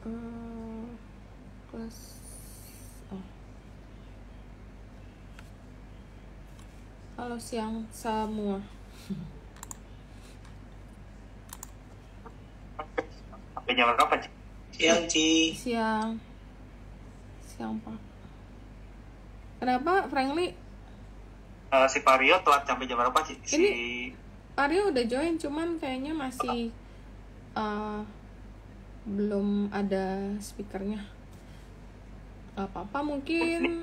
Eh, kelas oh. Halo siang semua. Sampai jam berapa, Ci? Siang, Ci. Siang Pak. Kenapa Frankly? Si Vario telat sampai jam berapa, Ci? Ini Vario udah join, cuman kayaknya masih belum ada speakernya. Gak apa-apa, mungkin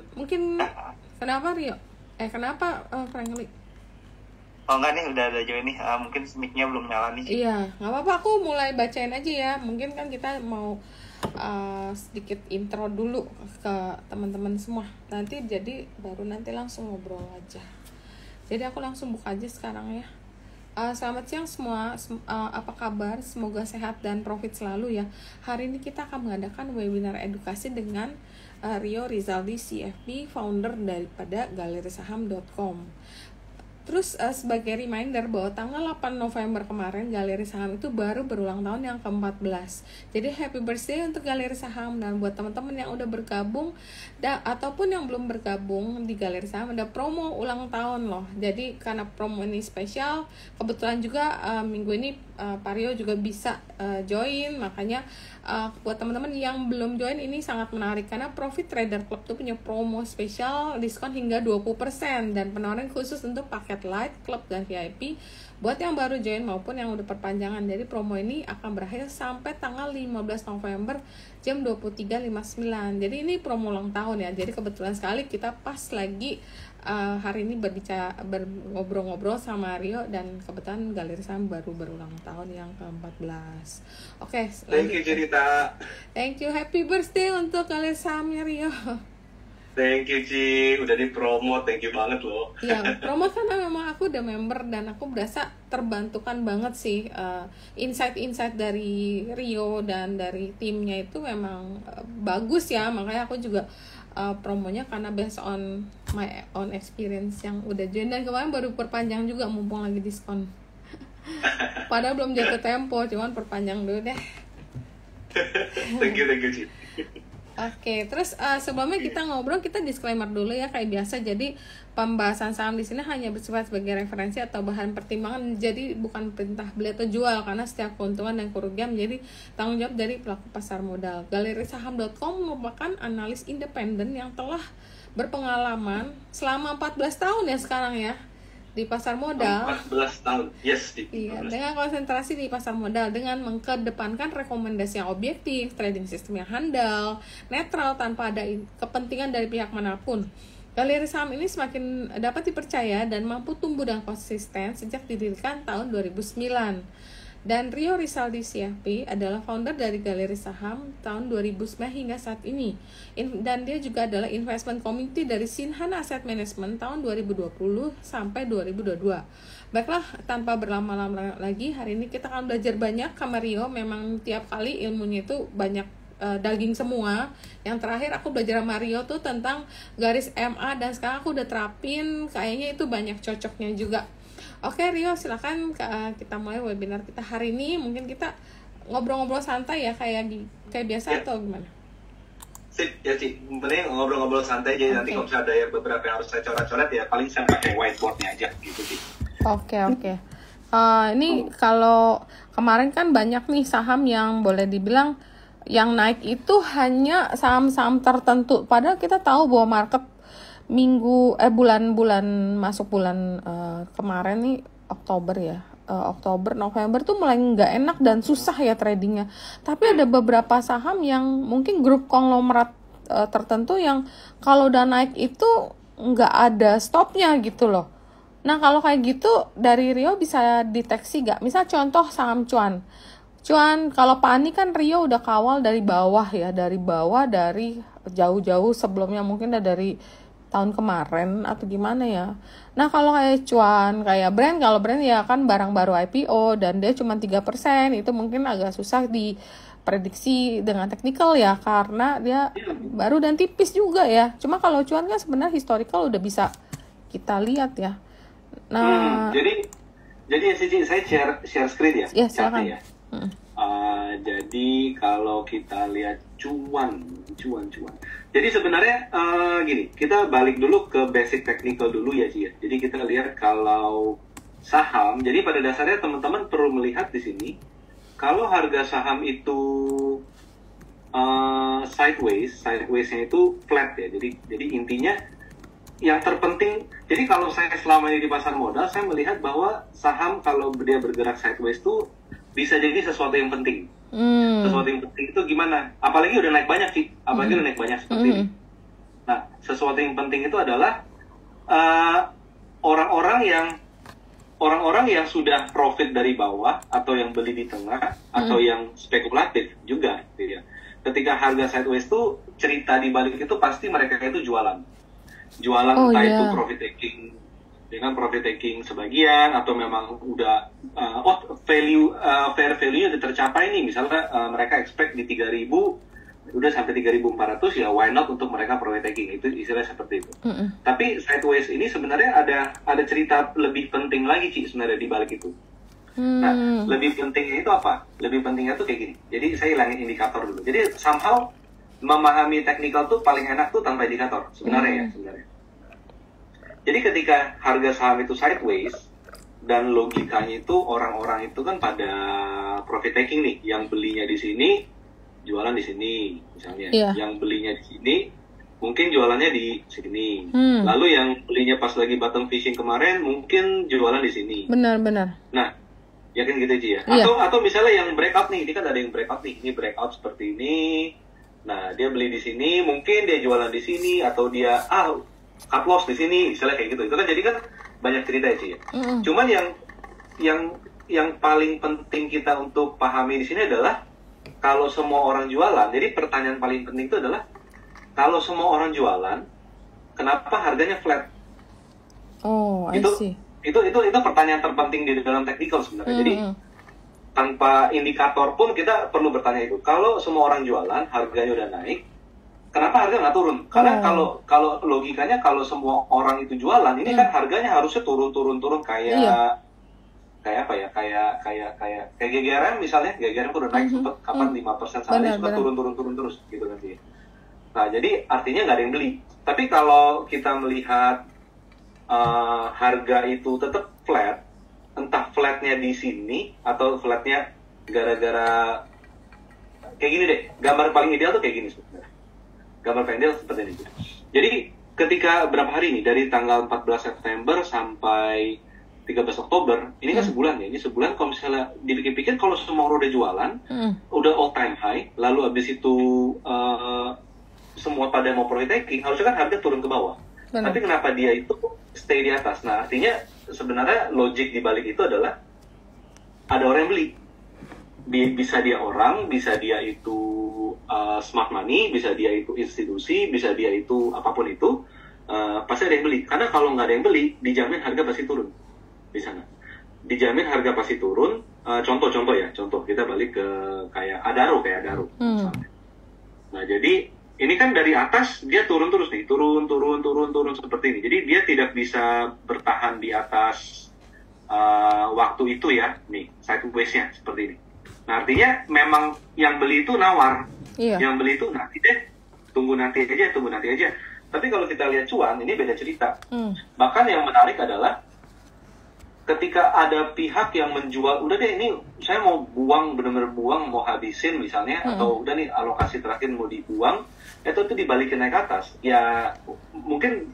kenapa Rio? Kenapa Frankly? Oh enggak nih, udah ada join nih. Mungkin mic-nya belum nyala nih, Ci. Iya, nggak apa-apa, aku mulai bacain aja ya. Mungkin kan kita mau sedikit intro dulu ke teman-teman semua. Nanti jadi baru nanti langsung ngobrol aja. Jadi aku langsung buka aja sekarang ya. Selamat siang semua, apa kabar? Semoga sehat dan profit selalu ya. Hari ini kita akan mengadakan webinar edukasi dengan Rio Rizaldi CFP, founder daripada galerisaham.com. Terus sebagai reminder bahwa tanggal 8 November kemarin Galeri Saham itu baru berulang tahun yang ke-14. Jadi happy birthday untuk Galeri Saham. Dan buat teman-teman yang udah bergabung ataupun yang belum bergabung di Galeri Saham, ada promo ulang tahun loh. Jadi karena promo ini spesial, kebetulan juga minggu ini Vario juga bisa join. Makanya buat teman-teman yang belum join ini sangat menarik karena Profit Trader Club tuh punya promo spesial diskon hingga 20% dan penawaran khusus untuk paket Light, Club, dan VIP buat yang baru join maupun yang udah perpanjangan. Jadi promo ini akan berakhir sampai tanggal 15 November jam 23.59. Jadi ini promo ulang tahun ya. Jadi kebetulan sekali kita pas lagi hari ini ngobrol-ngobrol sama Rio dan kebetulan Galeri Saham baru berulang tahun yang ke-14. Oke, thank you cerita. Thank you, happy birthday untuk Galeri Sahamnya Rio. Thank you, Ci. Udah di-promote, thank you banget loh. Iya, promote karena memang aku udah member dan aku berasa terbantukan banget sih. Insight-insight dari Rio dan dari timnya itu memang bagus ya. Makanya aku juga promonya karena based on my own experience yang udah join. Dan kemarin baru perpanjang juga mumpung lagi diskon. Padahal belum jatuh tempo, cuman perpanjang dulu deh. Thank you, Ci. Oke, terus sebelumnya kita ngobrol, kita disclaimer dulu ya kayak biasa. Jadi pembahasan saham di sini hanya bersifat sebagai referensi atau bahan pertimbangan. Jadi bukan perintah beli atau jual karena setiap keuntungan dan kerugian menjadi tanggung jawab dari pelaku pasar modal. Galerisaham.com merupakan analis independen yang telah berpengalaman selama 14 tahun ya sekarang ya di pasar modal. 14 tahun, yes. Iya, dengan konsentrasi di pasar modal dengan mengedepankan rekomendasi yang objektif, trading sistem yang handal, netral tanpa ada kepentingan dari pihak manapun. Galeri Saham ini semakin dapat dipercaya dan mampu tumbuh dan konsisten sejak didirikan tahun 2009. Dan Rio Rizaldi CFP adalah founder dari Galeri Saham tahun 2009 hingga saat ini. Dan dia juga adalah investment committee dari Sinhan Asset Management tahun 2020 sampai 2022. Baiklah, tanpa berlama-lama lagi, hari ini kita akan belajar banyak sama Rio. Memang tiap kali ilmunya itu banyak daging semua. Yang terakhir aku belajar sama Rio tuh tentang garis MA dan sekarang aku udah terapin, kayaknya itu banyak cocoknya juga. Oke Rio, silakan kita mulai webinar kita hari ini. Mungkin kita ngobrol-ngobrol santai ya kayak biasa ya. Atau gimana? Sip, ya Ci. Mending ngobrol-ngobrol santai aja. Nanti kalau misalnya ada yang beberapa yang harus saya coret-coret ya paling saya pakai whiteboardnya aja gitu Ci. Oke. Ini kalau kemarin kan banyak nih saham yang boleh dibilang yang naik itu hanya saham-saham tertentu. Padahal kita tahu bahwa market bulan masuk bulan kemarin nih Oktober ya, Oktober November tuh mulai nggak enak dan susah ya tradingnya. Tapi ada beberapa saham yang mungkin grup konglomerat tertentu yang kalau udah naik itu nggak ada stopnya gitu loh. Nah kalau kayak gitu dari Rio bisa deteksi nggak? Misal contoh saham cuan kalau Pak Ani kan Rio udah kawal dari bawah ya, dari jauh-jauh sebelumnya, mungkin udah dari tahun kemarin atau gimana ya. Nah kalau kayak cuan, kayak kalau brand ya kan barang baru IPO dan dia cuma 3%, itu mungkin agak susah diprediksi dengan teknikal ya, karena dia baru dan tipis juga ya. Cuma kalau cuan kan sebenarnya historical udah bisa kita lihat ya. Nah jadi saya share screen ya. Ya silakan. Ya. jadi kalau kita lihat cuan. Jadi sebenarnya gini, kita balik dulu ke basic technical dulu ya Ci ya. Jadi kita lihat kalau saham, jadi pada dasarnya teman-teman perlu melihat di sini, kalau harga saham itu sideways-nya itu flat ya. Jadi intinya yang terpenting, jadi kalau saya selama ini di pasar modal, saya melihat bahwa saham kalau dia bergerak sideways itu bisa jadi sesuatu yang penting. Sesuatu yang penting itu gimana? Apalagi udah naik banyak sih, apalagi udah naik banyak seperti ini. Nah, sesuatu yang penting itu adalah orang-orang yang sudah profit dari bawah, atau yang beli di tengah, atau yang spekulatif juga, gitu ya. Ketika harga sideways itu, cerita di balik itu pasti mereka itu jualan entah itu profit taking sebagian, atau memang udah fair value udah tercapai nih, misalnya mereka expect di 3.000 udah sampai 3.400, ya why not untuk mereka profit taking, itu istilah seperti itu. Tapi sideways ini sebenarnya ada cerita lebih penting lagi Ci sebenarnya di balik itu. Nah, lebih pentingnya itu apa? Lebih pentingnya tuh kayak gini. Jadi saya hilangin indikator dulu. Jadi somehow memahami technical tuh paling enak tuh tanpa indikator sebenarnya. Jadi ketika harga saham itu sideways, dan logikanya itu orang-orang itu kan pada profit taking nih, yang belinya di sini jualan di sini misalnya, yang belinya di sini mungkin jualannya di sini, lalu yang belinya pas lagi bottom fishing kemarin mungkin jualan di sini. Benar. Nah, ya kan gitu aja ya. Atau misalnya yang breakout nih, ini kan ada yang breakout nih, ini breakout seperti ini. Nah, dia beli di sini, mungkin dia jualan di sini, atau dia cut loss di sini, misalnya kayak gitu. Itu kan jadi kan banyak cerita sih ya. Cuman yang paling penting kita untuk pahami di sini adalah kalau semua orang jualan. Jadi pertanyaan paling penting itu adalah kalau semua orang jualan, kenapa harganya flat? I see. Itu pertanyaan terpenting di dalam technical sebenarnya. Jadi tanpa indikator pun kita perlu bertanya itu. Kalau semua orang jualan, harganya udah naik, kenapa harga nggak turun? Karena kalau logikanya kalau semua orang itu jualan, ini kan harganya harusnya turun kayak apa ya? Kayak GGRM misalnya, GGRM udah naik sempat kapan 5% sehari, suka turun terus gitu nanti. Nah, jadi artinya nggak ada yang beli. Tapi kalau kita melihat harga itu tetap flat, entah flatnya di sini atau flatnya gara-gara kayak gini deh. Gambar paling ideal tuh kayak gini sebenarnya. Gambar paling ideal seperti ini. Jadi ketika berapa hari ini, dari tanggal 14 September sampai 13 Oktober, ini kan sebulan ya. Ini sebulan kalau misalnya dipikir-pikir, kalau semua orang udah jualan, udah all time high, lalu abis itu semua pada mau profit taking, harusnya kan harga turun ke bawah. Tapi kenapa dia itu stay di atas? Nah, artinya sebenarnya logik di balik itu adalah ada orang yang beli. Bisa dia orang, bisa dia itu smart money, bisa dia itu institusi, bisa dia itu apapun itu, pasti ada yang beli. Karena kalau nggak ada yang beli, dijamin harga pasti turun di sana. Dijamin harga pasti turun. Contoh kita balik ke kayak Adaro misalnya. Nah, jadi ini kan dari atas dia turun terus nih, turun seperti ini. Jadi dia tidak bisa bertahan di atas waktu itu ya, nih sideways-nya seperti ini. Nah, artinya memang yang beli itu nawar, yang beli itu nanti deh, tunggu nanti aja. Tapi kalau kita lihat cuan, ini beda cerita. Bahkan yang menarik adalah ketika ada pihak yang menjual, udah deh ini saya mau buang, benar-benar buang, mau habisin misalnya, atau udah nih alokasi terakhir mau dibuang, itu dibalikin naik ke atas. Ya mungkin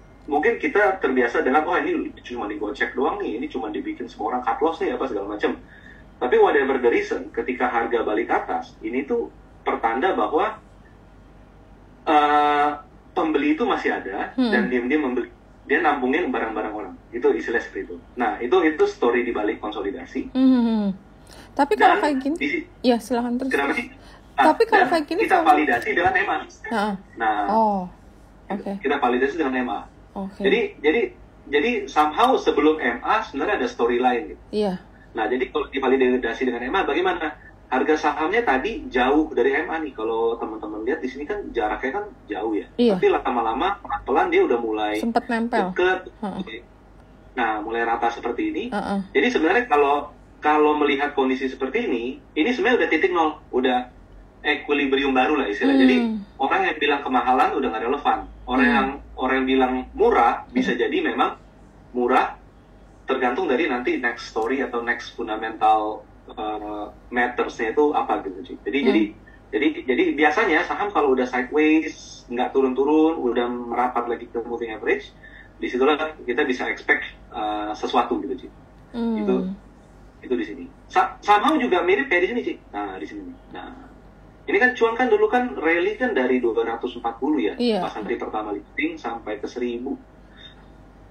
kita terbiasa dengan, oh ini cuma digocek doang nih, ini cuma dibikin semua orang cut loss nih, apa segala macam. Tapi whatever the reason, ketika harga balik ke atas, ini tuh pertanda bahwa pembeli itu masih ada, dan diam-diam membeli. Dia nampungin barang-barang orang. Itu istilah seperti itu. Nah, itu story di balik konsolidasi. Tapi kalau kayak gini, ya silahkan terus. Kenapa sih? Tapi kalau kayak gini, kita validasi dengan EMA. Okay. Kita validasi dengan EMA. Okay. Jadi somehow sebelum MA sebenarnya ada storyline gitu. Iya. Nah, jadi kalau divalidasi dengan EMA, bagaimana? Harga sahamnya tadi jauh dari MA nih. Kalau teman-teman lihat di sini kan jaraknya kan jauh ya. Iya. Tapi lama-lama pelan dia udah mulai sempat nempel. Deket. Nah, mulai rata seperti ini. Jadi sebenarnya kalau kalau melihat kondisi seperti ini sebenarnya udah titik nol, udah equilibrium baru lah istilahnya. Jadi orang yang bilang kemahalan udah nggak relevan. Orang yang bilang murah bisa jadi memang murah, tergantung dari nanti next story atau next fundamental matters-nya itu apa gitu sih. Jadi biasanya saham kalau udah sideways, nggak turun-turun, udah merapat lagi ke moving average, disitulah kita bisa expect sesuatu gitu sih. Itu di sini. Saham juga mirip kayak di sini sih. Nah di sini. Nah ini kan cuan kan dulu kan rally kan dari 240 ya, pas hari pertama listing sampai ke 1000.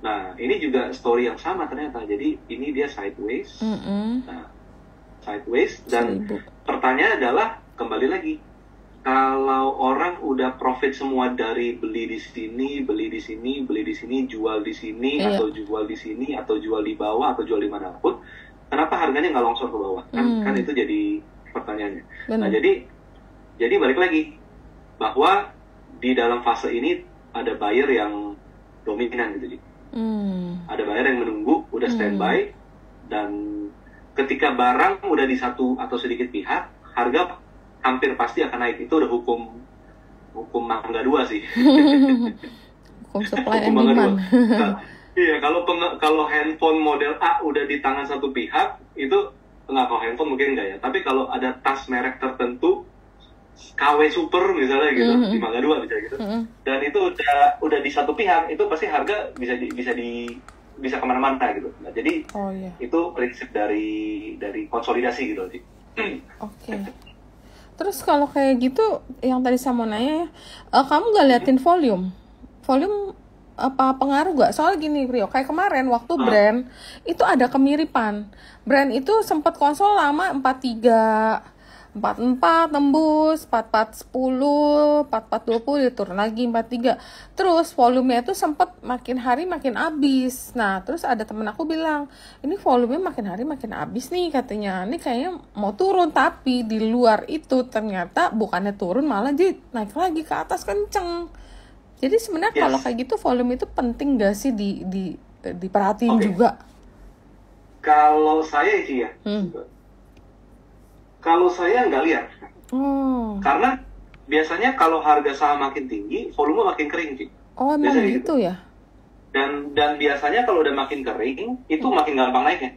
Nah ini juga story yang sama ternyata. Jadi ini dia sideways. Nah sideways dan pertanyaan adalah kembali lagi, kalau orang udah profit semua dari beli di sini, beli di sini, beli di sini, jual di sini, atau jual di sini, atau jual di bawah, atau jual di manapun, kenapa harganya nggak longsor ke bawah? Kan itu jadi pertanyaannya. Nah jadi balik lagi bahwa di dalam fase ini ada buyer yang dominan gitu. Ada buyer yang menunggu, udah standby, dan ketika barang udah di satu atau sedikit pihak, harga hampir pasti akan naik. Itu udah hukum mangga 2 sih. Hukum supply and demand. Iya, kalau handphone model A udah di tangan satu pihak, itu nggak, kalau handphone mungkin enggak ya. Tapi kalau ada tas merek tertentu, KW Super misalnya gitu, di mangga 2 bisa gitu. Dan itu udah di satu pihak, itu pasti harga bisa kemana-mana gitu. Nah, jadi itu prinsip dari konsolidasi gitu sih. Oke. Terus kalau kayak gitu, yang tadi saya mau nanya ya, kamu gak liatin volume apa pengaruh gak? Soal gini Rio, kayak kemarin waktu brand itu ada kemiripan. Brand itu sempat konsol lama 43, 44 tembus, 44 10, 44 20 turun lagi 43. Terus volumenya itu sempat makin hari makin habis. Nah, terus ada temen aku bilang, "Ini volumenya makin hari makin habis nih," katanya. "Ini kayaknya mau turun." Tapi di luar itu ternyata bukannya turun, malah jadi naik lagi ke atas kenceng. Jadi sebenarnya kalau kayak gitu volume itu penting gak sih diperhatiin juga? Kalau saya sih ya. Kalau saya nggak lihat, karena biasanya kalau harga saham makin tinggi, volume makin kering sih. Oh, emang gitu ya? Dan biasanya kalau udah makin kering, itu makin gampang naiknya.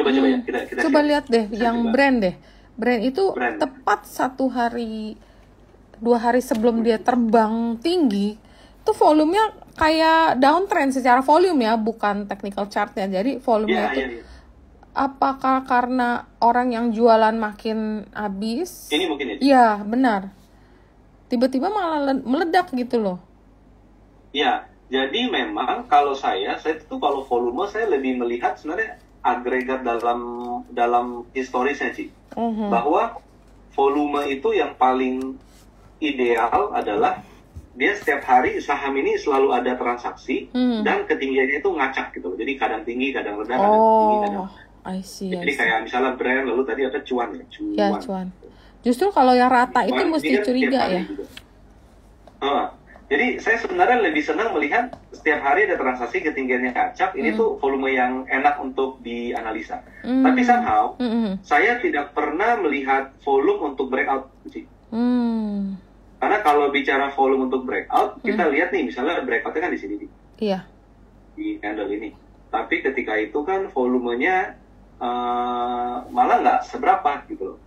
Coba ya, kita coba lihat deh, yang brand deh. Brand itu tepat 2 hari sebelum dia terbang tinggi, itu volumenya kayak downtrend secara volume ya, bukan technical chartnya. Jadi volumenya itu. Apakah karena orang yang jualan makin habis? Ini mungkin ya? Iya, benar. Tiba-tiba malah meledak gitu loh. Iya, jadi memang kalau saya tuh kalau volume saya lebih melihat sebenarnya agregat dalam historisnya sih. Bahwa volume itu yang paling ideal adalah dia setiap hari saham ini selalu ada transaksi dan ketinggiannya itu ngacak gitu loh. Jadi kadang tinggi, kadang rendah, kadang tinggi, kadang. I see. Kayak misalnya brand, lalu tadi ada cuan. Ya, cuan. Justru kalau yang rata itu mesti curiga ya. Gitu. Jadi saya sebenarnya lebih senang melihat setiap hari ada transaksi ketinggiannya kacak. Ini tuh volume yang enak untuk dianalisa. Tapi somehow saya tidak pernah melihat volume untuk breakout sih. Karena kalau bicara volume untuk breakout, kita lihat nih misalnya breakoutnya kan di sini nih. Iya. Di candle ini. Tapi ketika itu kan volumenya malah nggak seberapa gitu loh.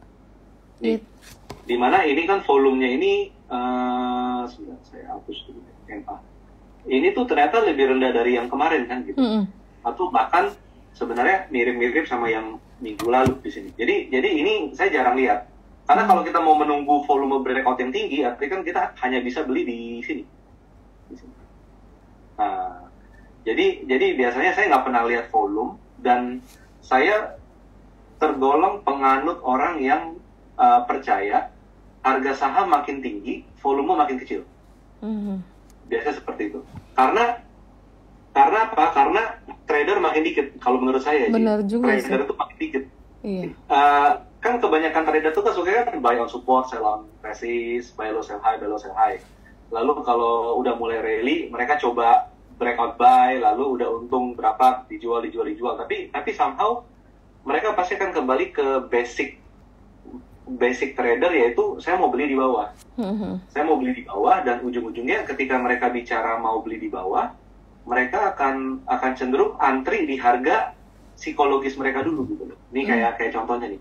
Dimana ini kan volumenya ini sebentar saya hapus dulu MA. Ini tuh ternyata lebih rendah dari yang kemarin kan gitu. Atau bahkan sebenarnya mirip-mirip sama yang minggu lalu di sini. Jadi ini saya jarang lihat. Karena kalau kita mau menunggu volume breakout yang tinggi, artinya kan kita hanya bisa beli di sini. Nah, jadi biasanya saya nggak pernah lihat volume, dan saya tergolong penganut orang yang percaya harga saham makin tinggi, volume makin kecil. Biasanya seperti itu. Karena apa? Karena trader makin dikit. Kalau menurut saya, benar juga trader itu makin dikit. Iya. Kan kebanyakan trader itu kan suka kan buy on support, sell on resist, buy low sell high, buy low sell high. Lalu kalau udah mulai rally, mereka coba breakout buy, lalu udah untung berapa dijual. Tapi somehow mereka pasti akan kembali ke basic trader, yaitu saya mau beli di bawah. Saya mau beli di bawah, dan ujung-ujungnya ketika mereka bicara mau beli di bawah, mereka akan cenderung antri di harga psikologis mereka dulu gitu loh. Ini kayak contohnya nih,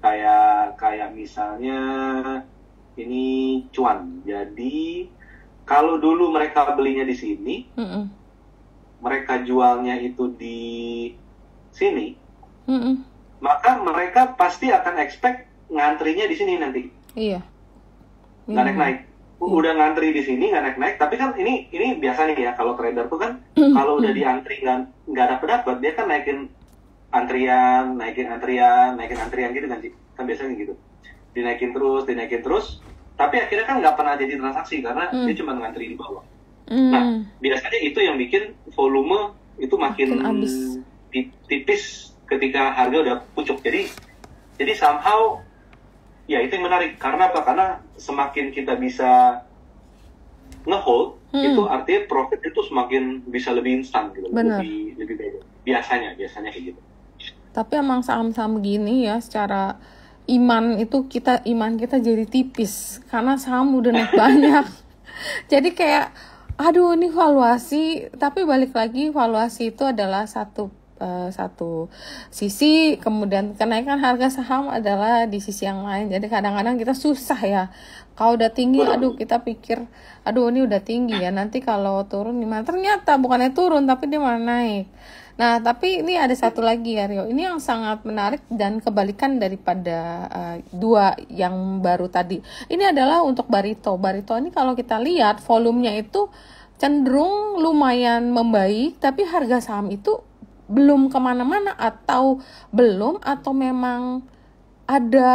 kayak misalnya ini cuan. Jadi kalau dulu mereka belinya di sini, mereka jualnya itu di sini, maka mereka pasti akan expect ngantrinya di sini nanti. Iya. Nggak naik-naik. Udah ngantri di sini nggak naik-naik. Tapi kan ini biasa nih ya, kalau trader tuh kan kalau udah diantri nggak dapet, dia kan naikin antrian gitu kan sih. Kan biasanya gitu. Dinaikin terus. Tapi akhirnya kan nggak pernah jadi transaksi karena dia cuma ngantri di bawah. Nah, biasanya itu yang bikin volume itu makin tipis ketika harga udah pucuk. Jadi somehow ya itu yang menarik. Karena apa? Karena semakin kita bisa nge-hold, itu artinya profit itu semakin bisa lebih instan gitu. Lebih baik. Biasanya kayak gitu. Tapi emang saham-saham gini ya, secara iman kita jadi tipis karena saham udah naik banyak. Jadi kayak aduh ini valuasi, tapi balik lagi valuasi itu adalah satu sisi, kemudian kenaikan harga saham adalah di sisi yang lain. Jadi kadang-kadang kita susah ya, kalau udah tinggi kita pikir aduh ini udah tinggi ya, nanti kalau turun gimana, ternyata bukannya turun tapi dia malah naik. Nah tapi ini ada satu lagi ya Rio, ini yang sangat menarik dan kebalikan daripada dua yang baru tadi. Ini adalah untuk Barito ini kalau kita lihat volumenya itu cenderung lumayan membaik, tapi harga saham itu belum kemana-mana atau memang ada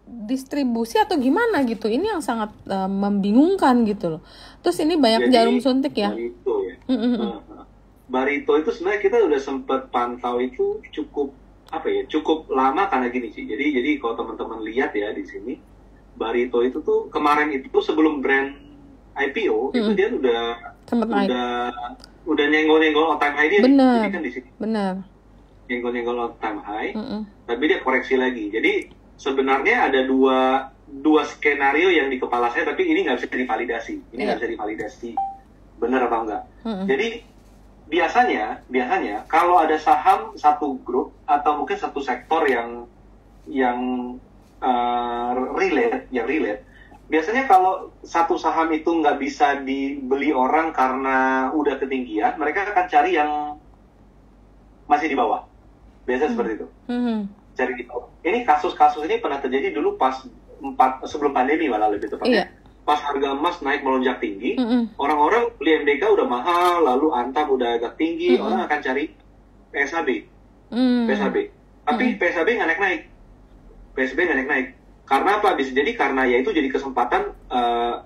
distribusi atau gimana gitu. Ini yang sangat membingungkan gitu loh. Terus ini banyak jarum suntik ya. Barito ya. Barito itu sebenarnya kita udah sempat pantau itu cukup lama karena gini sih. Jadi kalau teman-teman lihat ya di sini, Barito itu tuh kemarin itu sebelum brand IPO itu dia udah nyenggol-nyenggol all time high dia. Jadi kan di sini. Benar. Nyenggol-nyenggol all time high. Tapi dia koreksi lagi. Jadi sebenarnya ada dua skenario yang di kepala saya, tapi ini nggak bisa divalidasi. Nggak bisa divalidasi benar apa enggak. Jadi biasanya kalau ada saham satu grup atau mungkin satu sektor yang relate, biasanya kalau satu saham itu nggak bisa dibeli orang karena udah ketinggian, mereka akan cari yang masih di bawah. Biasa seperti itu. Cari di bawah. Ini kasus-kasus ini pernah terjadi dulu pas sebelum pandemi, malah lebih tepatnya. Pas harga emas naik melonjak tinggi, orang-orang beli MDK udah mahal, lalu Antam udah agak tinggi, orang akan cari PSAB. Tapi PSAB nggak naik. Karena apa? Bisa jadi karena ya itu jadi kesempatan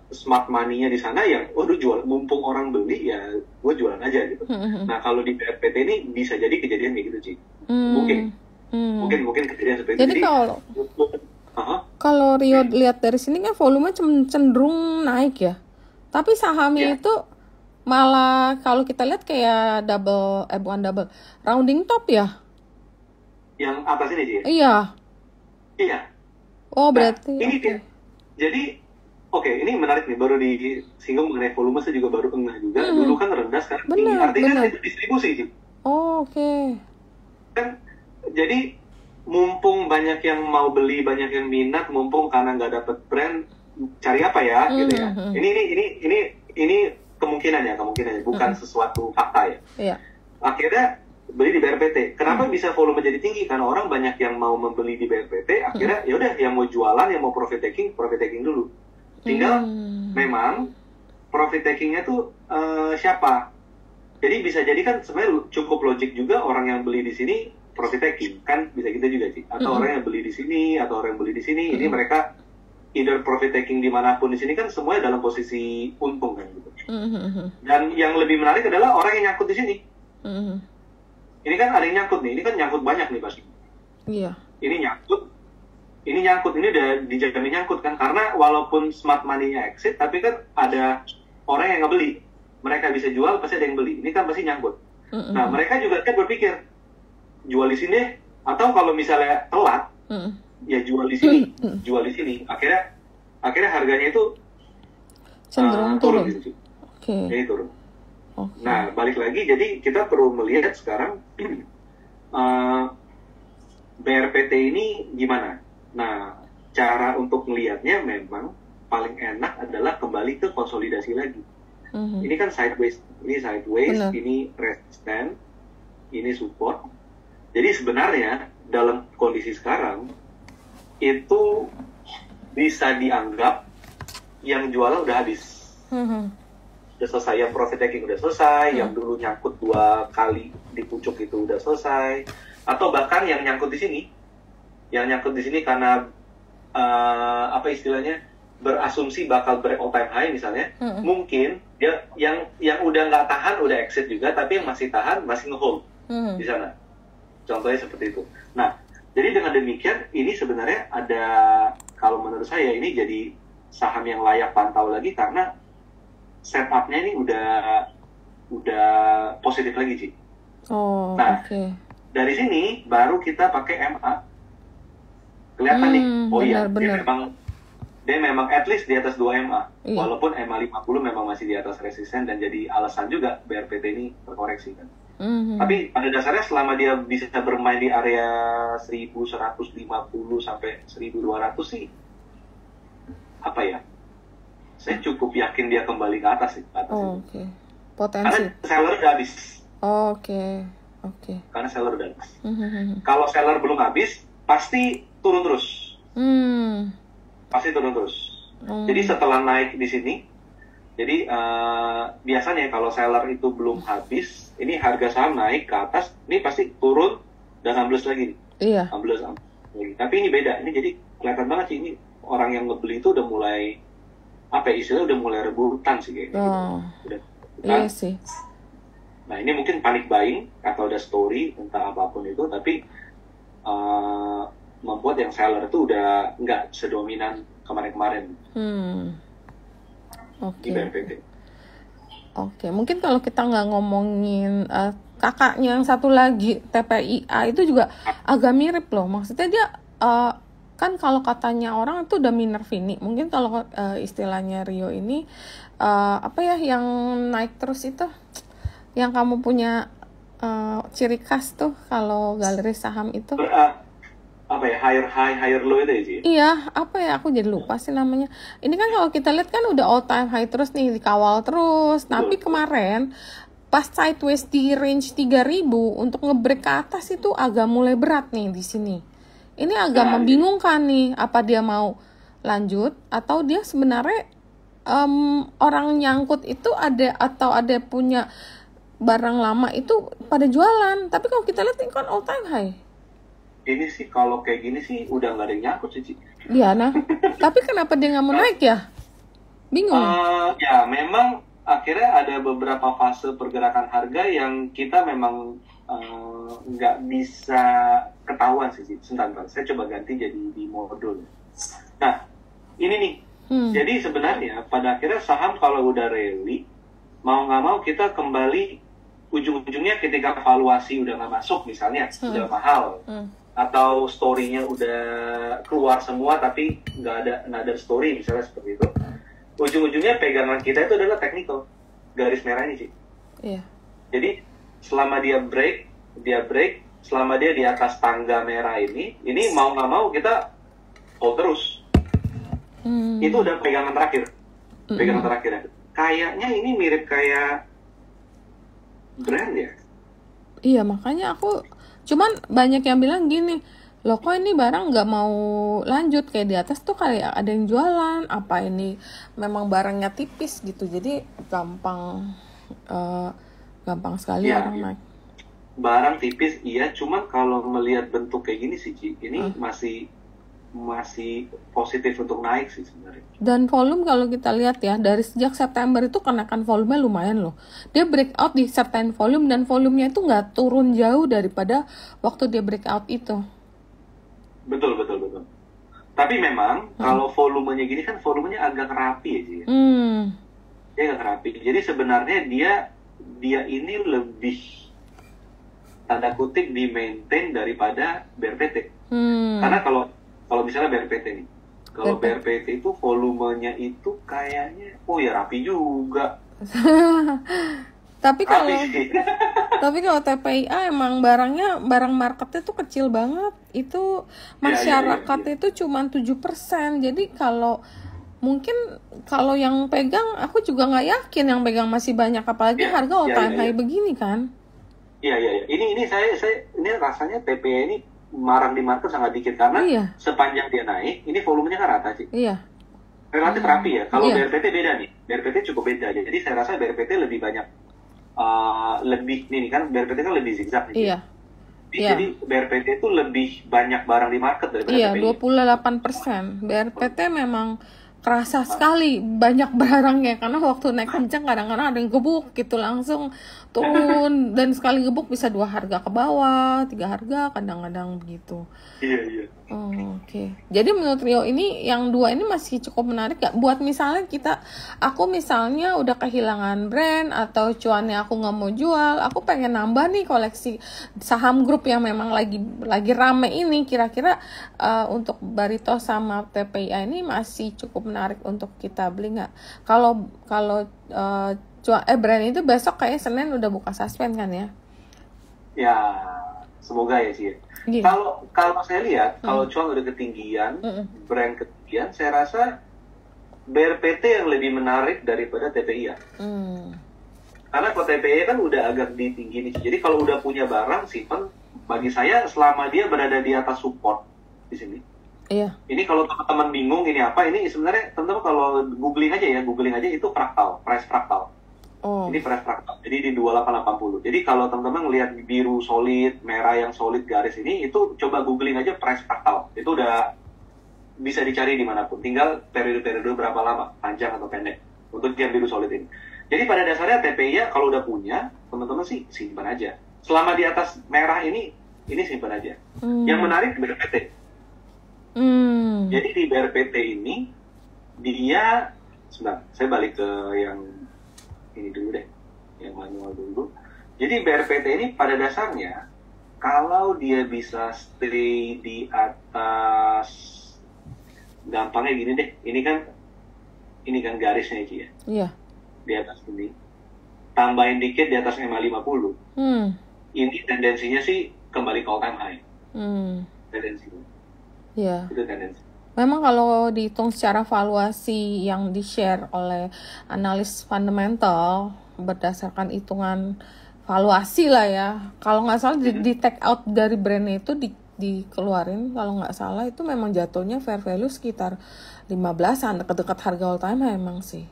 smart money-nya di sana yang, jual, mumpung orang beli ya gue jualan aja gitu. Nah kalau di BRPT ini bisa jadi kejadian kayak gitu sih. Mungkin kejadian seperti itu. Jadi kalau Rio lihat dari sini kan volume cenderung naik ya. Tapi sahamnya itu malah kalau kita lihat kayak bukan double, rounding top ya. Yang atas ini sih. Iya. Oh berarti. Ini dia. Jadi ini menarik nih, baru disinggung mengenai volume, saya juga baru ngeh juga. Dulu kan rendah, sekarang tinggi. Artinya kan itu distribusi sih. Kan jadi mumpung banyak yang mau beli, banyak yang minat, mumpung karena nggak dapet brand, cari apa ya gitu ya. Ini kemungkinannya bukan sesuatu fakta ya. Akhirnya beli di BRPT. Kenapa bisa volume jadi tinggi? Karena orang banyak yang mau membeli di BRPT. Akhirnya ya udah, yang mau jualan, yang mau profit taking dulu. Tinggal memang profit takingnya tuh siapa. Jadi bisa jadi kan sebenarnya cukup logik juga orang yang beli di sini profit taking, kan bisa gitu juga sih. Atau orang yang beli di sini, atau orang yang beli di sini, ini mereka either profit taking dimanapun di sini kan semuanya dalam posisi untung kan gitu. Dan yang lebih menarik adalah orang yang nyangkut di sini. Ini kan ada yang nyangkut nih, ini kan nyangkut banyak nih pasti. Iya. Ini nyangkut, ini udah dijamin nyangkut kan, karena walaupun smart money-nya exit, tapi kan ada orang yang ngebeli. Mereka bisa jual, pasti ada yang beli. Ini kan pasti nyangkut. Nah mereka juga kan berpikir, jual di sini Atau kalau misalnya telat, ya jual di sini, akhirnya harganya itu cenderung turun gitu. Jadi turun. Nah, balik lagi, jadi kita perlu melihat sekarang BRPT ini gimana. Nah, cara untuk melihatnya memang paling enak adalah kembali ke konsolidasi lagi. Ini kan sideways, ini resisten, ini support. Jadi sebenarnya dalam kondisi sekarang itu bisa dianggap yang jualan udah habis. Udah selesai, yang profit taking udah selesai, yang dulu nyangkut 2 kali di pucuk itu udah selesai, atau bahkan yang nyangkut di sini karena apa istilahnya, berasumsi bakal break all time high misalnya, mungkin dia yang udah nggak tahan udah exit juga, tapi yang masih tahan masih ngehold di sana. Contohnya seperti itu. Nah, jadi dengan demikian ini sebenarnya ada, kalau menurut saya ini jadi saham yang layak pantau lagi karena setupnya ini udah positif lagi sih. Nah, dari sini baru kita pakai MA. Kelihatan nih, dia memang at least di atas 2 MA. Walaupun MA 50 memang masih di atas resisten dan jadi alasan juga BRPT ini terkoreksi kan. Tapi pada dasarnya selama dia bisa bermain di area 1150 sampai 1200 sih, apa ya, saya cukup yakin dia kembali ke atas sih. Potensi. Karena seller udah habis. Karena seller udah habis. Kalau seller belum habis, pasti turun terus. Pasti turun terus. Jadi setelah naik di sini, jadi biasanya kalau seller itu belum habis, ini harga saham naik ke atas, ini pasti turun dan ambles lagi. Ambles lagi. Tapi ini beda. Ini jadi kelihatan banget sih, ini orang yang ngebeli itu udah mulai, apa ya, istilahnya udah mulai rebutan sih kayaknya. Iya sih. Nah, ini mungkin panic buying atau ada story entah apapun itu, tapi membuat yang seller itu udah nggak sedominan kemarin-kemarin. Mungkin kalau kita nggak ngomongin kakaknya yang satu lagi, TPIA, itu juga agak mirip loh. Maksudnya dia kan kalau katanya orang itu udah Minervini. Mungkin kalau istilahnya Rio ini apa ya, yang naik terus itu, yang kamu punya ciri khas tuh kalau galeri saham itu. Apa ya, higher high, higher low itu ya, Ci? Iya, apa ya, aku jadi lupa sih namanya. Ini kan kalau kita lihat kan udah all time high terus nih, dikawal terus. Tapi kemarin pas sideways di range 3.000 untuk ngebreak ke atas itu agak mulai berat nih di sini. Ini agak membingungkan nih, apa dia mau lanjut atau dia sebenarnya orang nyangkut itu ada, atau ada punya barang lama itu pada jualan. Tapi kalau kita lihat ini kan all time high. Ini sih kalau kayak gini sih udah nggak ada yang nyangkut sih, Ci. Iya, nah. Tapi kenapa dia nggak mau naik ya? Bingung. Ya memang akhirnya ada beberapa fase pergerakan harga yang kita memang nggak bisa ketahuan sih. Sebentar, saya coba ganti jadi di modul. Nah, ini nih. Jadi sebenarnya pada akhirnya saham kalau udah rally, mau nggak mau kita kembali, ujung-ujungnya ketika valuasi udah nggak masuk misalnya, udah mahal. Atau story-nya udah keluar semua tapi nggak ada another story misalnya seperti itu, ujung-ujungnya pegangan kita itu adalah technical, garis merah ini sih. Jadi selama dia break, selama dia di atas tangga merah ini mau nggak mau kita hold terus. Itu udah pegangan terakhir. Kayaknya ini mirip kayak brand ya. Iya, makanya aku, cuman banyak yang bilang gini, loh kok ini barang nggak mau lanjut, kayak di atas tuh kayak ada yang jualan, apa ini memang barangnya tipis gitu, jadi gampang sekali orang naik. Barang tipis iya, cuman kalau melihat bentuk kayak gini sih, Ci, ini masih positif untuk naik sih sebenarnya. Dan volume kalau kita lihat ya, dari sejak September itu kenaikan volume lumayan loh. Dia breakout di certain volume dan volumenya itu nggak turun jauh daripada waktu dia breakout itu. Betul. Tapi memang kalau volumenya gini kan volumenya agak rapi ya, Ji. Dia agak rapi. Jadi sebenarnya dia ini lebih tanda kutip di maintain daripada BRPT. Karena kalau misalnya BRPT nih, kalau BRPT itu volumenya itu kayaknya ya rapi juga. Tapi kalau TPIA emang barang marketnya tuh kecil banget. Itu masyarakatnya itu cuma 7%. Jadi mungkin kalau yang pegang, aku juga nggak yakin yang pegang masih banyak, apalagi harga all time high begini kan. Iya. Ini saya ini rasanya TPIA ini marang di market sangat dikit karena sepanjang dia naik, ini volumenya kan rata sih. Iya. Relatif rapi ya. Kalau BRPT beda nih. BRPT cukup beda. Jadi saya rasa BRPT lebih banyak ini kan BRPT kan lebih zigzag nih. Iya. Jadi BRPT itu lebih banyak barang di market daripada TPI. 28%. BRPT memang kerasa sekali banyak barangnya, karena waktu naik kencang kadang-kadang ada yang gebuk gitu langsung turun, dan sekali gebuk bisa 2 harga ke bawah, 3 harga kadang-kadang begitu. Iya. Oke. Jadi menurut Rio ini yang 2 ini masih cukup menarik gak? Buat misalnya aku misalnya udah kehilangan brand atau cuannya aku nggak mau jual, aku pengen nambah nih koleksi saham grup yang memang lagi rame ini, kira-kira untuk Barito sama TPIA ini masih cukup menarik untuk kita beli nggak? Kalau brand itu besok kayak Senin udah buka suspend kan ya? Ya, semoga ya sih. Kalau saya lihat, kalau cuan udah ketinggian, brand ketinggian, saya rasa BRPT yang lebih menarik daripada TPIA. Karena kalau TPIA kan udah agak di tinggi nih. Jadi kalau udah punya barang, simpen, bagi saya selama dia berada di atas support di sini. Iya. Ini kalau teman-teman bingung ini apa, ini sebenarnya teman-teman kalau googling aja itu fractal, price fractal. Ini price fractal. Jadi di 2880. Jadi kalau teman-teman ngelihat biru solid, merah yang solid garis ini, itu coba googling aja price fractal. Itu udah bisa dicari dimanapun. Tinggal periode-periode berapa lama, panjang atau pendek, untuk yang biru solid ini. Jadi pada dasarnya TPIA kalau udah punya, teman-teman sih simpan aja. Selama di atas merah ini simpan aja. Yang menarik BRPT. Jadi di BRPT ini dia sebentar, saya balik ke yang ini dulu deh, yang manual dulu. Jadi BRPT ini pada dasarnya kalau dia bisa stay di atas, gampangnya gini deh, ini kan garisnya Ci ya. Iya. Di atas ini. Tambahin dikit di atas MA50. Ini tendensinya sih kembali ke all time high. Tendensinya. Iya. Itu tendensi. Memang kalau dihitung secara valuasi yang di-share oleh analis fundamental berdasarkan hitungan valuasi lah ya, kalau nggak salah di take out dari brandnya itu dikeluarin, kalau nggak salah itu memang jatuhnya fair value sekitar 15-an, dekat-dekat harga all time high emang sih.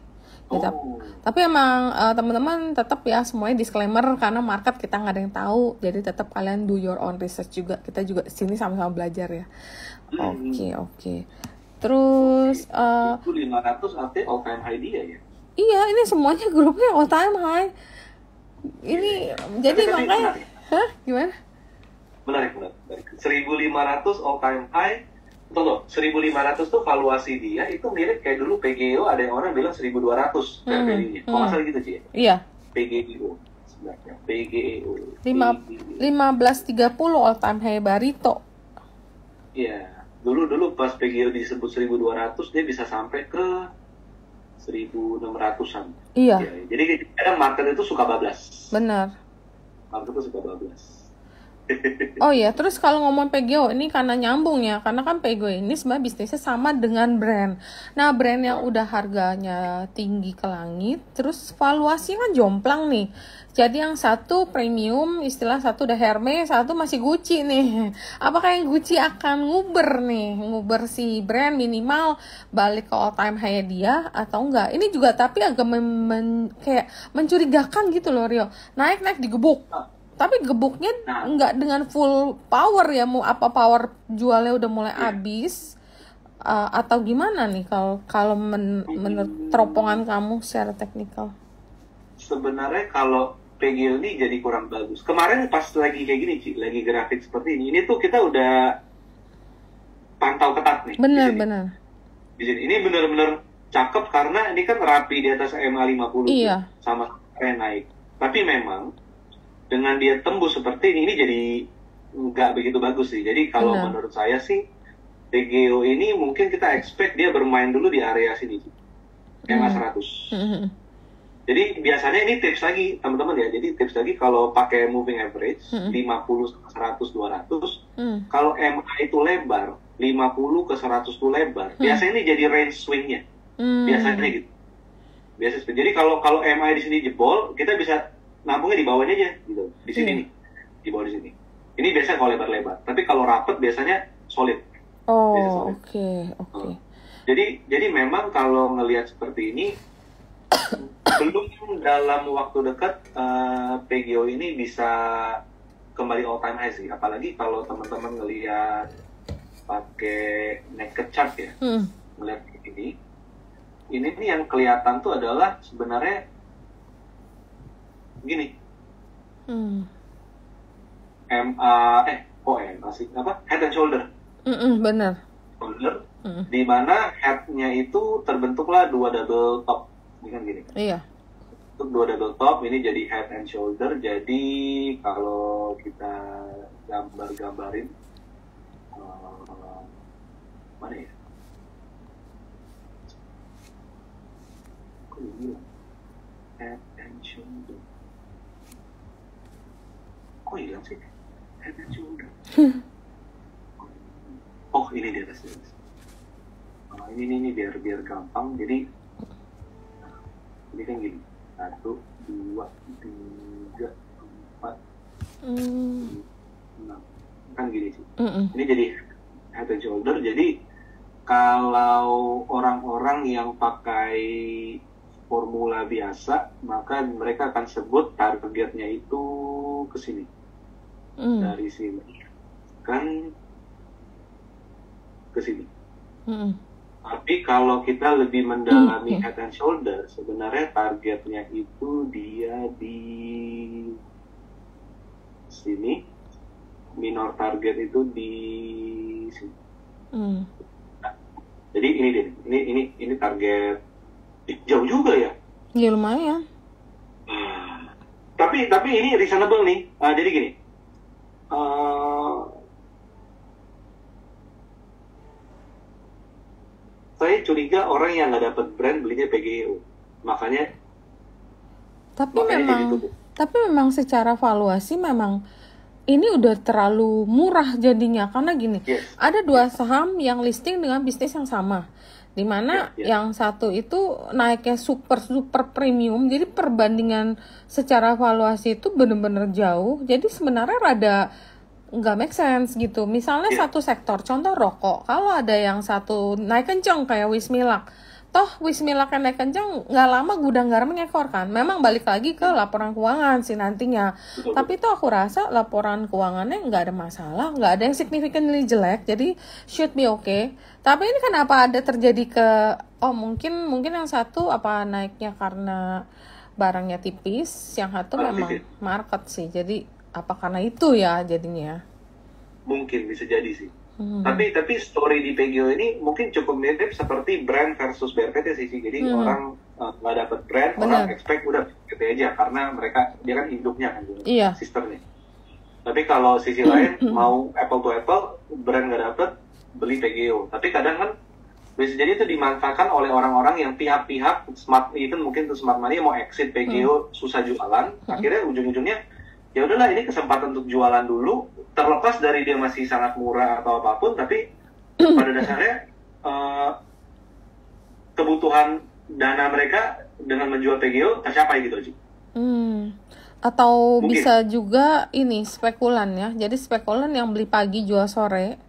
Ya, tapi emang teman-teman tetap ya semuanya disclaimer karena market kita nggak ada yang tahu, jadi tetap kalian do your own research juga. Kita juga sini sama-sama belajar ya. Oke. Terus 500 artinya all time high dia ya? Iya, ini semuanya grupnya all time high. Ini jadi makanya, gimana? Menarik. 1.500 all time high. Tunggu, 1.500 tuh valuasi dia itu mirip kayak dulu PGO, ada yang orang bilang 1.200 fair value-nya. Kok nggak salah gitu Ci? Iya. PGO sebenarnya. PGO. 1530 all time high Barito. Iya. Dulu pas PGO disebut 1.200 dia bisa sampai ke 1.600-an. Iya. Ya, jadi kadang market itu suka bablas. Benar. Market itu suka bablas. Oh iya, terus kalau ngomong PGO ini karena nyambung ya, karena kan PGO ini sebenarnya bisnisnya sama dengan brand. Nah, brand yang udah harganya tinggi ke langit, terus valuasinya kan jomplang nih. Jadi yang satu premium, istilah satu udah Hermes, satu masih Gucci nih. Apakah yang Gucci akan nguber si brand minimal balik ke all time high dia atau enggak? Ini juga tapi agak kayak mencurigakan gitu loh Rio. Naik digebuk. Tapi gebuknya nggak dengan full power ya, mau apa power jualnya udah mulai habis atau gimana nih kalau menurut teropongan kamu secara teknikal? Sebenarnya kalau PGO ini jadi kurang bagus. Kemarin pas lagi kayak gini Ci, lagi grafik seperti ini tuh kita udah pantau ketat nih. Benar. Di sini ini benar-benar cakep karena ini kan rapi di atas MA50 iya. Sama naik. Tapi memang dengan dia tembus seperti ini jadi nggak begitu bagus sih. Jadi kalau menurut saya sih PGO ini mungkin kita expect dia bermain dulu di area sini, MA 100. Jadi biasanya ini tips lagi teman-teman ya. Jadi tips lagi kalau pakai moving average 50 ke 100 200, kalau MA itu lebar 50 ke 100 itu lebar. Biasanya ini jadi range swingnya. Biasanya gitu. Biasanya. Jadi kalau MA di sini jebol, kita bisa nampungnya di bawahnya aja gitu. Di sini nih. Di bawah di sini. Ini biasanya kalau lebar-lebar. Tapi kalau rapet biasanya solid. Oh, oke. Jadi memang kalau ngelihat seperti ini belum dalam waktu dekat PGO ini bisa kembali all time high sih. Apalagi kalau teman-teman ngelihat pakai naked chart ya, ngelihat ini nih yang kelihatan tuh adalah sebenarnya gini. Head and shoulder. Benar. Shoulder, di mana head-nya itu terbentuklah dua double top, ini kan gini. Iya. Untuk dua double top ini jadi head and shoulder. Jadi kalau kita gambarin, mana ya? Kok ini lah? Head and shoulder. Kok hilang sih? Head and shoulder. Oh, ini di atas. Ini biar gampang. Jadi ini kan gini. 1, 2, 3, 4, 6. Kan gini sih. Ini jadi head and shoulder. Jadi kalau orang-orang yang pakai formula biasa, maka mereka akan sebut targetnya itu ke sini. Dari sini kan ke sini. Tapi kalau kita lebih mendalami head and shoulder, sebenarnya targetnya itu dia di sini, minor target itu di sini. Nah, jadi ini deh, ini target jauh juga ya? Ya lumayan. Tapi ini reasonable nih. Jadi gini. Saya curiga orang yang nggak dapat brand belinya PGO, makanya tapi memang secara valuasi memang ini udah terlalu murah jadinya, karena gini, ada dua saham yang listing dengan bisnis yang sama, dimana yang satu itu naiknya super premium, jadi perbandingan secara valuasi itu benar-benar jauh, jadi sebenarnya rada nggak make sense gitu. Misalnya satu sektor, contoh rokok, kalau ada yang satu naik kenceng kayak Wismilak, toh Wismilak yang naik kenceng nggak lama gudang garam ngekor kan. Memang balik lagi ke laporan keuangan sih nantinya. Tapi tuh aku rasa laporan keuangannya nggak ada masalah, nggak ada yang significantly jelek, jadi should be okay. Tapi ini kenapa ada terjadi ke mungkin yang satu apa naiknya karena barangnya tipis, yang satu memang market sih. Jadi apa karena itu ya jadinya? Mungkin bisa jadi sih. Tapi story di PGO ini mungkin cukup mirip seperti brand versus BRPT sih. Jadi orang nggak dapat brand, orang expect udah BRPT aja karena dia kan induknya kan, sisternya. Tapi kalau sisi lain mau apple to apple, brand nggak dapat, beli PGO. Tapi kadang kan bisa jadi itu dimanfaatkan oleh orang-orang yang pihak-pihak smart, even mungkin tuh smart money mau exit PGO susah jualan, akhirnya ujung-ujungnya ya udahlah ini kesempatan untuk jualan dulu, terlepas dari dia masih sangat murah atau apapun, tapi pada dasarnya kebutuhan dana mereka dengan menjual PGO tercapai gitu aja. Atau mungkin bisa juga ini spekulan ya, jadi spekulan yang beli pagi jual sore,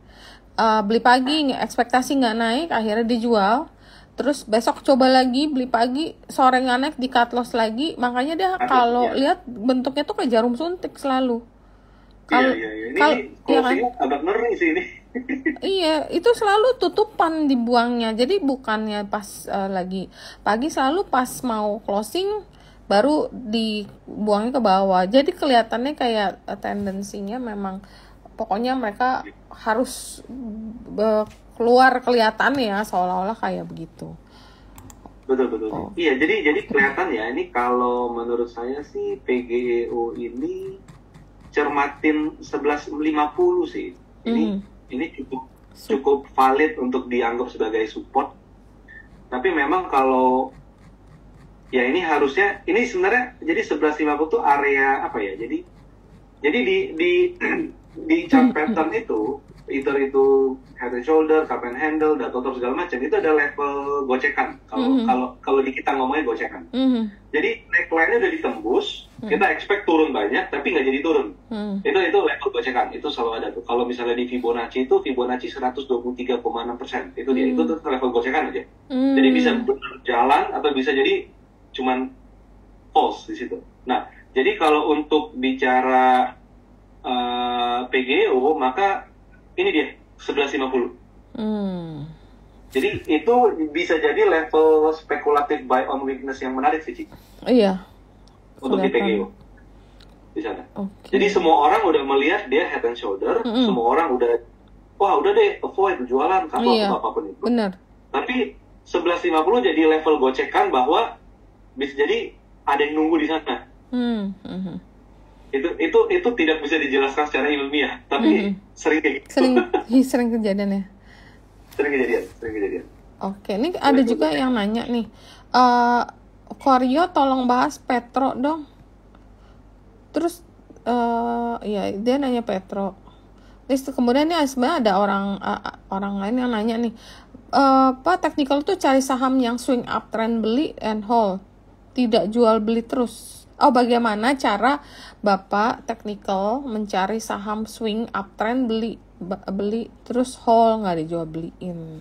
beli pagi ekspektasi nggak naik akhirnya dijual, terus besok coba lagi beli pagi, sore nggak naik di cut loss lagi, makanya dia kalau lihat bentuknya tuh kayak jarum suntik selalu. Kalau ini closing agak ngeri sih ini. Iya, itu selalu tutupan dibuangnya, jadi bukannya pas lagi pagi, selalu pas mau closing baru dibuangnya ke bawah. Jadi kelihatannya kayak tendensinya memang pokoknya mereka harus keluar kelihatan ya seolah-olah kayak begitu. Betul. Iya, jadi kelihatan ya ini kalau menurut saya sih PGO ini cermatin 1150 sih. Ini cukup valid untuk dianggap sebagai support. Tapi memang kalau ya ini harusnya, ini sebenarnya jadi 1150 tuh area apa ya? Jadi di chart pattern itu itu head and shoulder, cup and handle, data top segala macam itu ada level gocekan. Kalau di kita ngomongnya gocekan. Jadi neckline-nya udah ditembus, kita expect turun banyak tapi nggak jadi turun. Itu level gocekan, itu selalu ada tuh. Kalau misalnya di Fibonacci itu Fibonacci 123,6%. Itu dia, itu tuh level gocekan aja. Jadi bisa benar jalan atau bisa jadi cuman false di situ. Nah, jadi kalau untuk bicara PGO maka ini dia 1150. Jadi itu bisa jadi level spekulatif buy on weakness yang menarik sih, Ci. Iya. Untuk di PGO di sana. Jadi semua orang udah melihat dia head and shoulder, semua orang udah wah udah deh avoid jualan kapal atau apapun itu. Benar. Tapi 1150 jadi level gocekan bahwa bisa jadi ada yang nunggu di sana. Itu tidak bisa dijelaskan secara ilmiah, tapi sering kejadian ya. Sering kejadian. Oke, ini ada juga yang nanya nih, Koryo tolong bahas Petro dong. Terus ya dia nanya Petro. Terus kemudian nih sebenarnya ada orang lain yang nanya nih, Pak technical tuh cari saham yang swing uptrend beli and hold, tidak jual beli terus. Bagaimana cara Bapak technical mencari saham swing uptrend beli terus hold, nggak dijual beliin?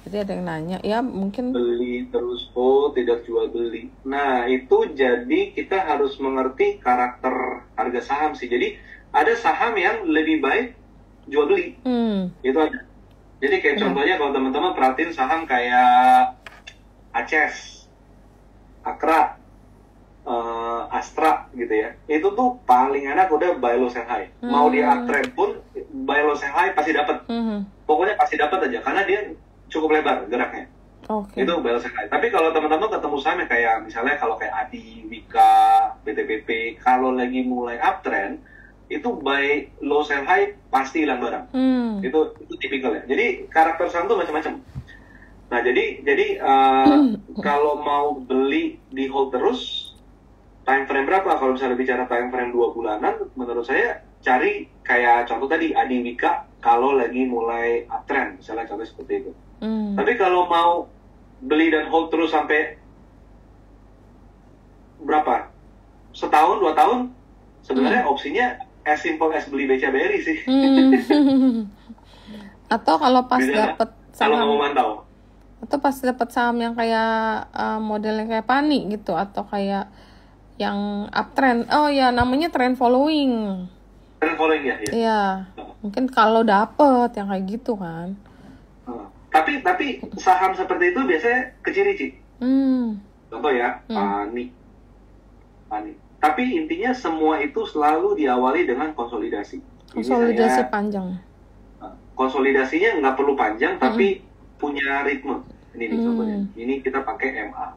Jadi ada yang nanya, ya mungkin beli terus hold, tidak jual beli. Nah itu jadi kita harus mengerti karakter harga saham sih. Jadi ada saham yang lebih baik jual beli, itu ada. Jadi kayak contohnya kalau teman-teman perhatiin saham kayak ACES, Akra, Astra gitu ya, itu tuh paling enak udah buy low sell high. Mau dia uptrend pun buy low sell high pasti dapat. Pokoknya pasti dapat aja karena dia cukup lebar geraknya. Itu buy low sell high. Tapi kalau teman-teman ketemu saham yang kayak misalnya kalau kayak Adi, Wika, BTPP, kalau lagi mulai uptrend itu buy low sell high pasti hilang barang. Itu tipikal ya. Jadi karakter saham tuh macam-macam. Nah jadi kalau mau beli di hold terus, time frame berapa? Kalau misalnya bicara time frame 2 bulanan, menurut saya cari kayak contoh tadi Adi Wika kalau lagi mulai uptrend, misalnya contoh seperti itu. Tapi kalau mau beli dan hold terus sampai berapa? Setahun, 2 tahun, sebenarnya opsinya as simple as beli BCBRI sih. Atau kalau pas dapat saham, kalau mau mantau. Atau pas dapat saham yang kayak modelnya kayak Pani gitu, atau kayak yang uptrend, namanya trend following. Trend following ya. Iya. Mungkin kalau dapet yang kayak gitu kan. Tapi saham seperti itu biasanya kecil-kecil. Contoh ya, Pani. Tapi intinya semua itu selalu diawali dengan konsolidasi. Konsolidasi panjang. Konsolidasinya nggak perlu panjang, tapi punya ritme. Ini nih contohnya. Ini kita pakai MA.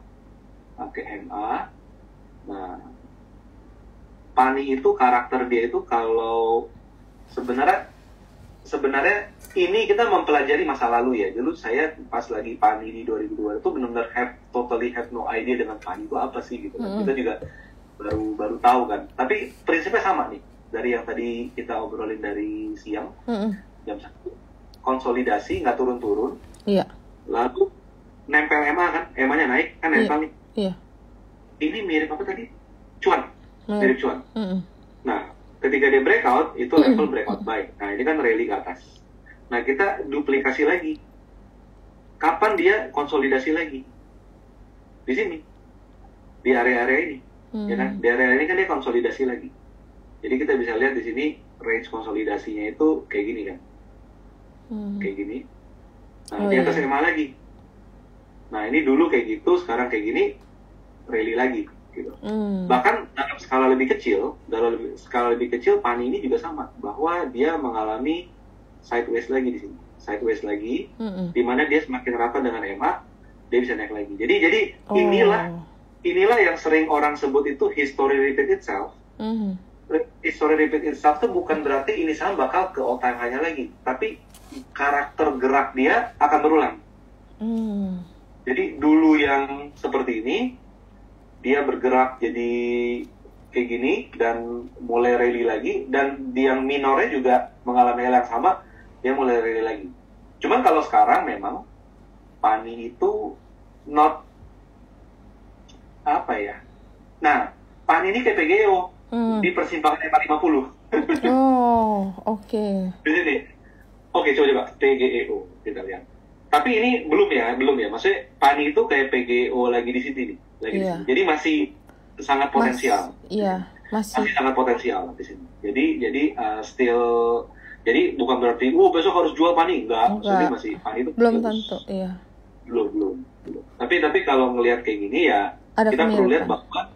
Nah, Pani itu karakter dia itu kalau sebenarnya ini kita mempelajari masa lalu ya. Dulu saya pas lagi Pani di 2002 itu benar-benar totally have no idea dengan Pani itu apa sih gitu. Kita juga baru tahu kan. Tapi prinsipnya sama nih. Dari yang tadi kita obrolin dari siang jam 1. Konsolidasi nggak turun-turun. Iya. Lalu nempel EMA kan, EMA-nya naik kan nempel nih. Iya. Ini mirip apa tadi? Cuan. Mirip cuan. Nah, ketika dia breakout, itu level breakout buy. Nah, ini kan rally ke atas. Nah, kita duplikasi lagi. Kapan dia konsolidasi lagi? Di sini. Di area-area ini. Ya kan? Di area ini kan dia konsolidasi lagi. Jadi kita bisa lihat di sini range konsolidasinya itu kayak gini kan. Kayak gini. Nah, di atas EMA lagi. Nah, ini dulu kayak gitu, sekarang kayak gini, rally lagi gitu. Bahkan dalam skala lebih kecil, Pani ini juga sama, bahwa dia mengalami sideways lagi di sini, sideways lagi, di mana dia semakin rata dengan EMA, dia bisa naik lagi. Jadi inilah yang sering orang sebut itu history repeat itself. history repeat itself tuh bukan berarti ini saham bakal ke all time high-nya lagi, tapi karakter gerak dia akan berulang. Jadi dulu yang seperti ini, dia bergerak jadi kayak gini dan mulai rally lagi, dan yang minornya juga mengalami hal yang sama, dia mulai rally lagi. Cuman kalau sekarang memang Pani itu not apa ya? Nah, Pani ini kayak PGO di persimpangan 450. Oh, oke. Jadi oke, coba PGEO kita lihat. Tapi ini belum ya. Maksudnya Pani itu kayak PGO lagi di sini nih, lagi di sini. Jadi masih sangat potensial. Masih sangat potensial di sini. Jadi still, jadi bukan berarti besok harus jual Pani, enggak. Maksudnya masih Pani itu belum tentu, iya. Belum. Tapi kalau ngelihat kayak gini ya, ada kita perlu lihat bahwa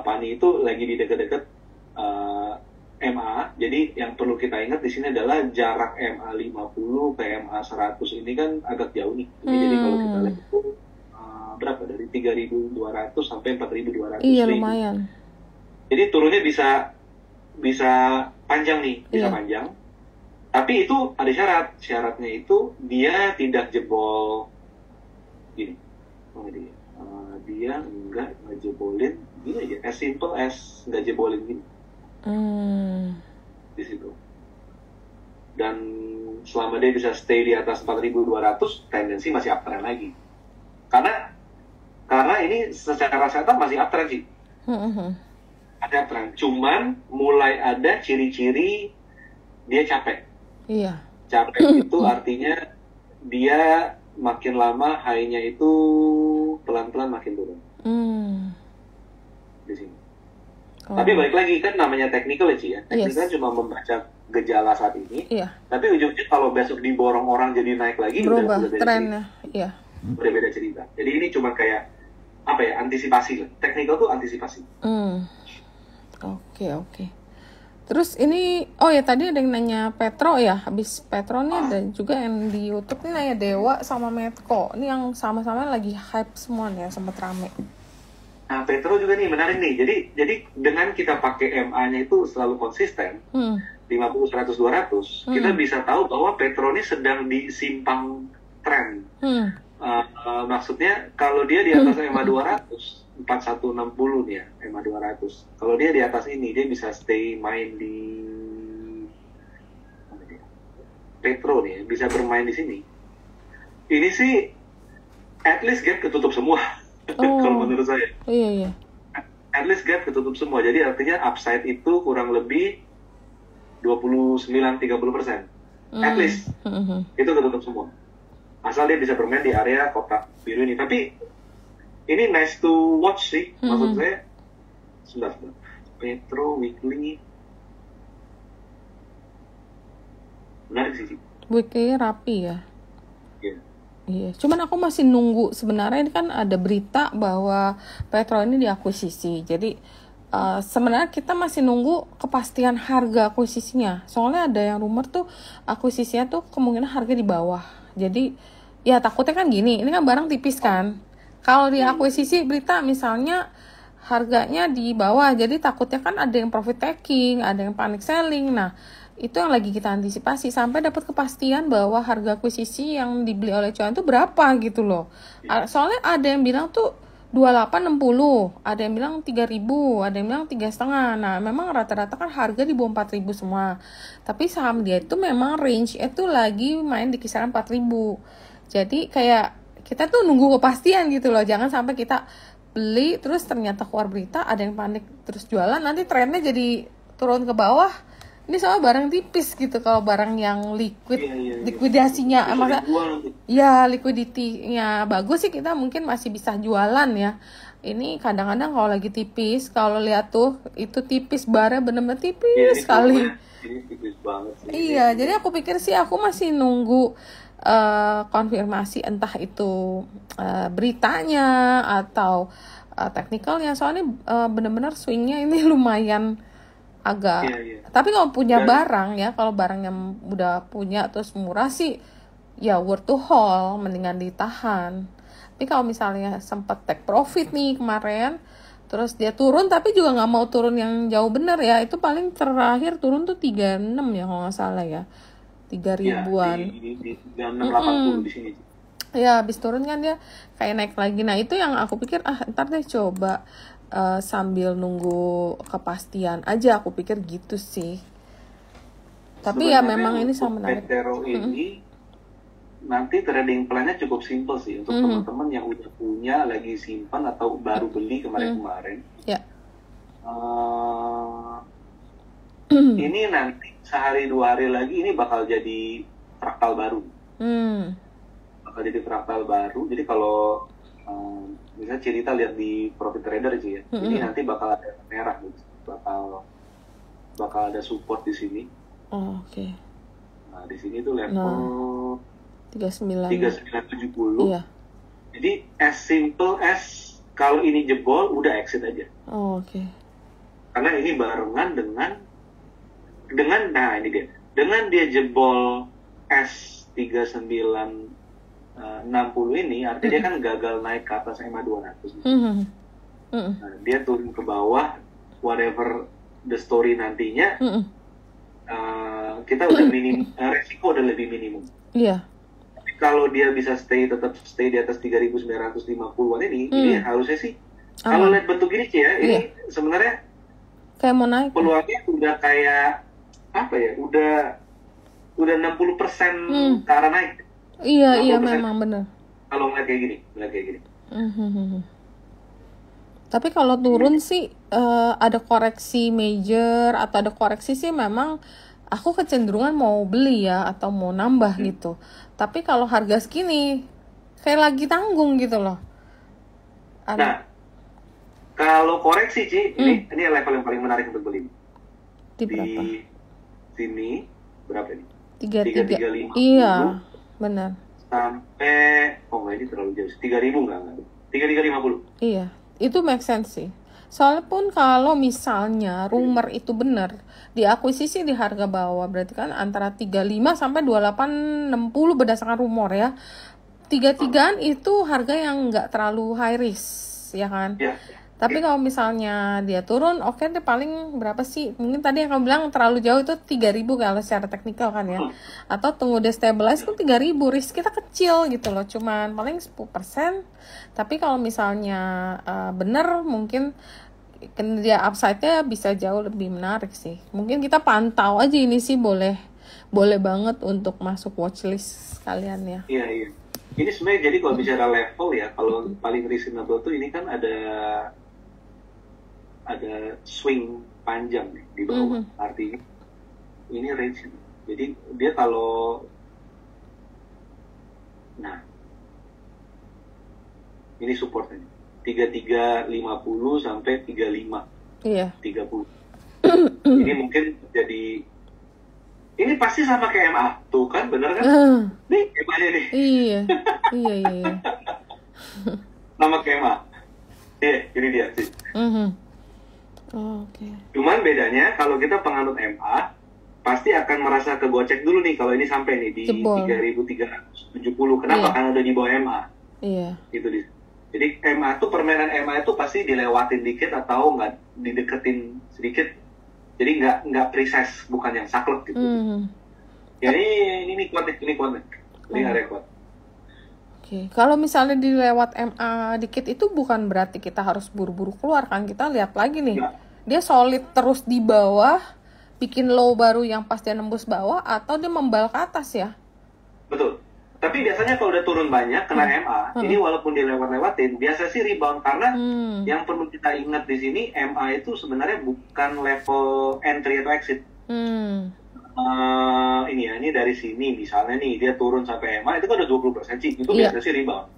Pani itu lagi di dekat-dekat MA. Jadi yang perlu kita ingat di sini adalah jarak MA 50 ke MA 100 ini kan agak jauh nih. Jadi kalau kita lihat itu berapa, dari 3.200 sampai 4.200. Iya, lumayan. Jadi turunnya bisa panjang nih, bisa panjang. Tapi itu ada syarat. Syaratnya itu dia tidak jebol gini. Dia nggak jebolin gini aja, as simple as nggak jebolin gini. Di situ. Dan selama dia bisa stay di atas 4.200, tendensi masih uptrend lagi. Karena ini secara setup masih uptrend sih. Ada uptrend. Cuman mulai ada ciri-ciri dia capek. Iya. Capek itu artinya dia makin lama high-nya itu pelan-pelan makin turun. Di sini. Tapi balik lagi kan namanya technical ya, Ci ya. Technical cuma membaca gejala saat ini. Iya. Tapi ujung-ujungnya kalau besok diborong orang jadi naik lagi, berubah trennya. Iya. Udah beda cerita. Jadi ini cuma kayak apa ya, antisipasi lah. Technical tuh antisipasi. Oke. Terus ini, tadi ada yang nanya Petro ya. Habis Petro nih ada juga yang di YouTube nih nanya Dewa sama Medco. Ini yang sama-sama lagi hype semua nih, sempat rame. Nah, Petro juga nih menarik nih. Jadi dengan kita pakai MA-nya itu selalu konsisten, 50, 100, 200, kita bisa tahu bahwa Petro ini sedang di simpang tren. Maksudnya kalau dia di atas MA 200, 4160 nih ya, MA 200. Kalau dia di atas ini, dia bisa stay main di Petro nih, bisa bermain di sini. Ini sih at least gap ketutup semua. Kalau menurut saya. Iya. At least gap ketutup semua. Jadi artinya upside itu kurang lebih 29-30%. At least. Itu ketutup semua. Asal dia bisa bermain di area kotak biru ini. Tapi ini nice to watch sih. Maksud saya, sebentar. Petro Weekly. Menarik sih. Weekly rapi ya. Iya, cuman aku masih nunggu. Sebenarnya ini kan ada berita bahwa Petro ini diakuisisi. Jadi sebenarnya kita masih nunggu kepastian harga akuisisinya. Soalnya ada yang rumor tuh akuisisinya tuh kemungkinan harga di bawah. Jadi ya takutnya kan gini, ini kan barang tipis kan. Kalau diakuisisi berita misalnya harganya di bawah, jadi takutnya kan ada yang profit taking, ada yang panic selling. Nah, itu yang lagi kita antisipasi sampai dapat kepastian bahwa harga akuisisi yang dibeli oleh Cuan itu berapa gitu loh. Soalnya ada yang bilang tuh 2860, ada yang bilang 3000, ada yang bilang 3,5. Nah, memang rata-rata kan harga di bawah 4000 semua. Tapi saham dia itu memang range itu lagi main di kisaran 4000. Jadi kayak kita tuh nunggu kepastian gitu loh. Jangan sampai kita beli terus ternyata keluar berita ada yang panik terus jualan, nanti trennya jadi turun ke bawah. Ini soal barang tipis gitu. Kalau barang yang liquid, likuidasinya liquidity-nya bagus sih kita mungkin masih bisa jualan ya. Ini kadang-kadang kalau lagi tipis, kalau lihat tuh itu tipis, barnya bener-bener tipis sekali. Ini tipis banget sih. Iya, jadi aku pikir sih aku masih nunggu konfirmasi entah itu beritanya atau teknikalnya. Soalnya bener-bener swingnya ini lumayan agak. Tapi kalau punya barang ya, kalau barang yang udah punya terus murah sih ya worth to hold, mendingan ditahan. Tapi kalau misalnya sempat take profit nih kemarin, Terus dia turun tapi juga nggak mau turun yang jauh bener ya. Itu paling terakhir turun tuh 36 ya kalau nggak salah ya. 3 ribuan. Di 680 di sini. Ya habis turun kan dia kayak naik lagi. Nah itu yang aku pikir ntar deh coba sambil nunggu kepastian aja, aku pikir gitu sih. Tapi sebenarnya ya memang ini sama menarik. Ethereum ini nanti trading plan-nya cukup simple sih untuk teman-teman yang udah punya, lagi simpan atau baru beli kemarin-kemarin. Ya. Ini nanti sehari 2 hari lagi ini bakal jadi fraktal baru. Bakal jadi fraktal baru. Jadi kalau misalnya cerita lihat di Profit Trader sih ya, ini nanti bakal ada merah gitu. Bakal ada support di sini. Oke. Nah, di sini tuh level 3970. Iya. Jadi as simple as kalau ini jebol udah exit aja. Oke. Karena ini barengan dengan nah ini dia. Dengan dia jebol S3960 ini artinya dia kan gagal naik ke atas EMA 200. Nah, dia turun ke bawah, whatever the story nantinya, kita udah resiko udah lebih minimum. Iya. Tapi kalau dia bisa tetap stay di atas 3.950-an ini harusnya sih, kalau lihat bentuk ini sih ya, ini sebenarnya kayak mau naik. Peluangnya udah kayak apa ya? Udah 60% ke arah naik. Iya memang benar. Kalau ngeliat kayak gini. Tapi kalau turun sih ada koreksi major atau ada koreksi sih memang aku kecenderungan mau beli ya atau mau nambah gitu. Tapi kalau harga segini kayak lagi tanggung gitu loh. Nah, kalau koreksi Ci, ini level yang paling menarik untuk beli. Di berapa? Di sini berapa ini? 3350. Iya, benar. Sampai ini terlalu jauh. 3.000 enggak. 3.350. Iya, itu make sense sih. Soalnya pun kalau misalnya rumor itu benar, diakuisisi di harga bawah, berarti kan antara 35 sampai 2860 berdasarkan rumor ya. 33-an itu harga yang nggak terlalu high risk, ya kan? Ya. Tapi kalau misalnya dia turun, oke deh paling berapa sih? Mungkin tadi yang kamu bilang terlalu jauh itu 3.000 kalau secara teknikal kan ya. Atau tunggu dia stabilize itu 3.000, risk kita kecil gitu loh, cuman paling 10%. Tapi kalau misalnya benar mungkin dia upside-nya bisa jauh lebih menarik sih. Mungkin kita pantau aja ini sih, boleh banget untuk masuk watchlist kalian ya. Iya. Ini sebenarnya jadi kalau bicara level ya, kalau paling reasonable tuh ini kan ada swing panjang nih di bawah. Artinya ini range. Jadi dia kalau ini supportnya 3350 sampai 35. Iya. 30. Ini mungkin jadi ini pasti sama kayak MA tuh kan, bener kan? Nih MA-nya nih. Iya. Sama kayak MA. Iya, ini dia sih. Oke. Cuman bedanya kalau kita penganut MA pasti akan merasa kegocek dulu nih kalau ini sampai nih di 3.370. Kenapa? Karena udah di bawah MA. Iya. Gitu dia. Jadi MA tuh, permainan MA itu pasti dilewatin dikit atau nggak dideketin sedikit. Jadi nggak precise, bukan yang saklek gitu. Ya ini kuat nih. Ini nggak kuat. Oke. Kalau misalnya dilewat MA dikit itu bukan berarti kita harus buru-buru keluar kan? Kita lihat lagi nih. Ya. Dia solid terus di bawah, bikin low baru yang pas dia nembus bawah, atau dia membal ke atas ya? Betul. Tapi biasanya kalau udah turun banyak kena MA, ini walaupun dilewat-lewatin, biasa sih rebound karena yang perlu kita ingat di sini MA itu sebenarnya bukan level entry atau exit. Ini dari sini misalnya nih dia turun sampai MA itu kan udah 20% sih, itu biasa sih rebound.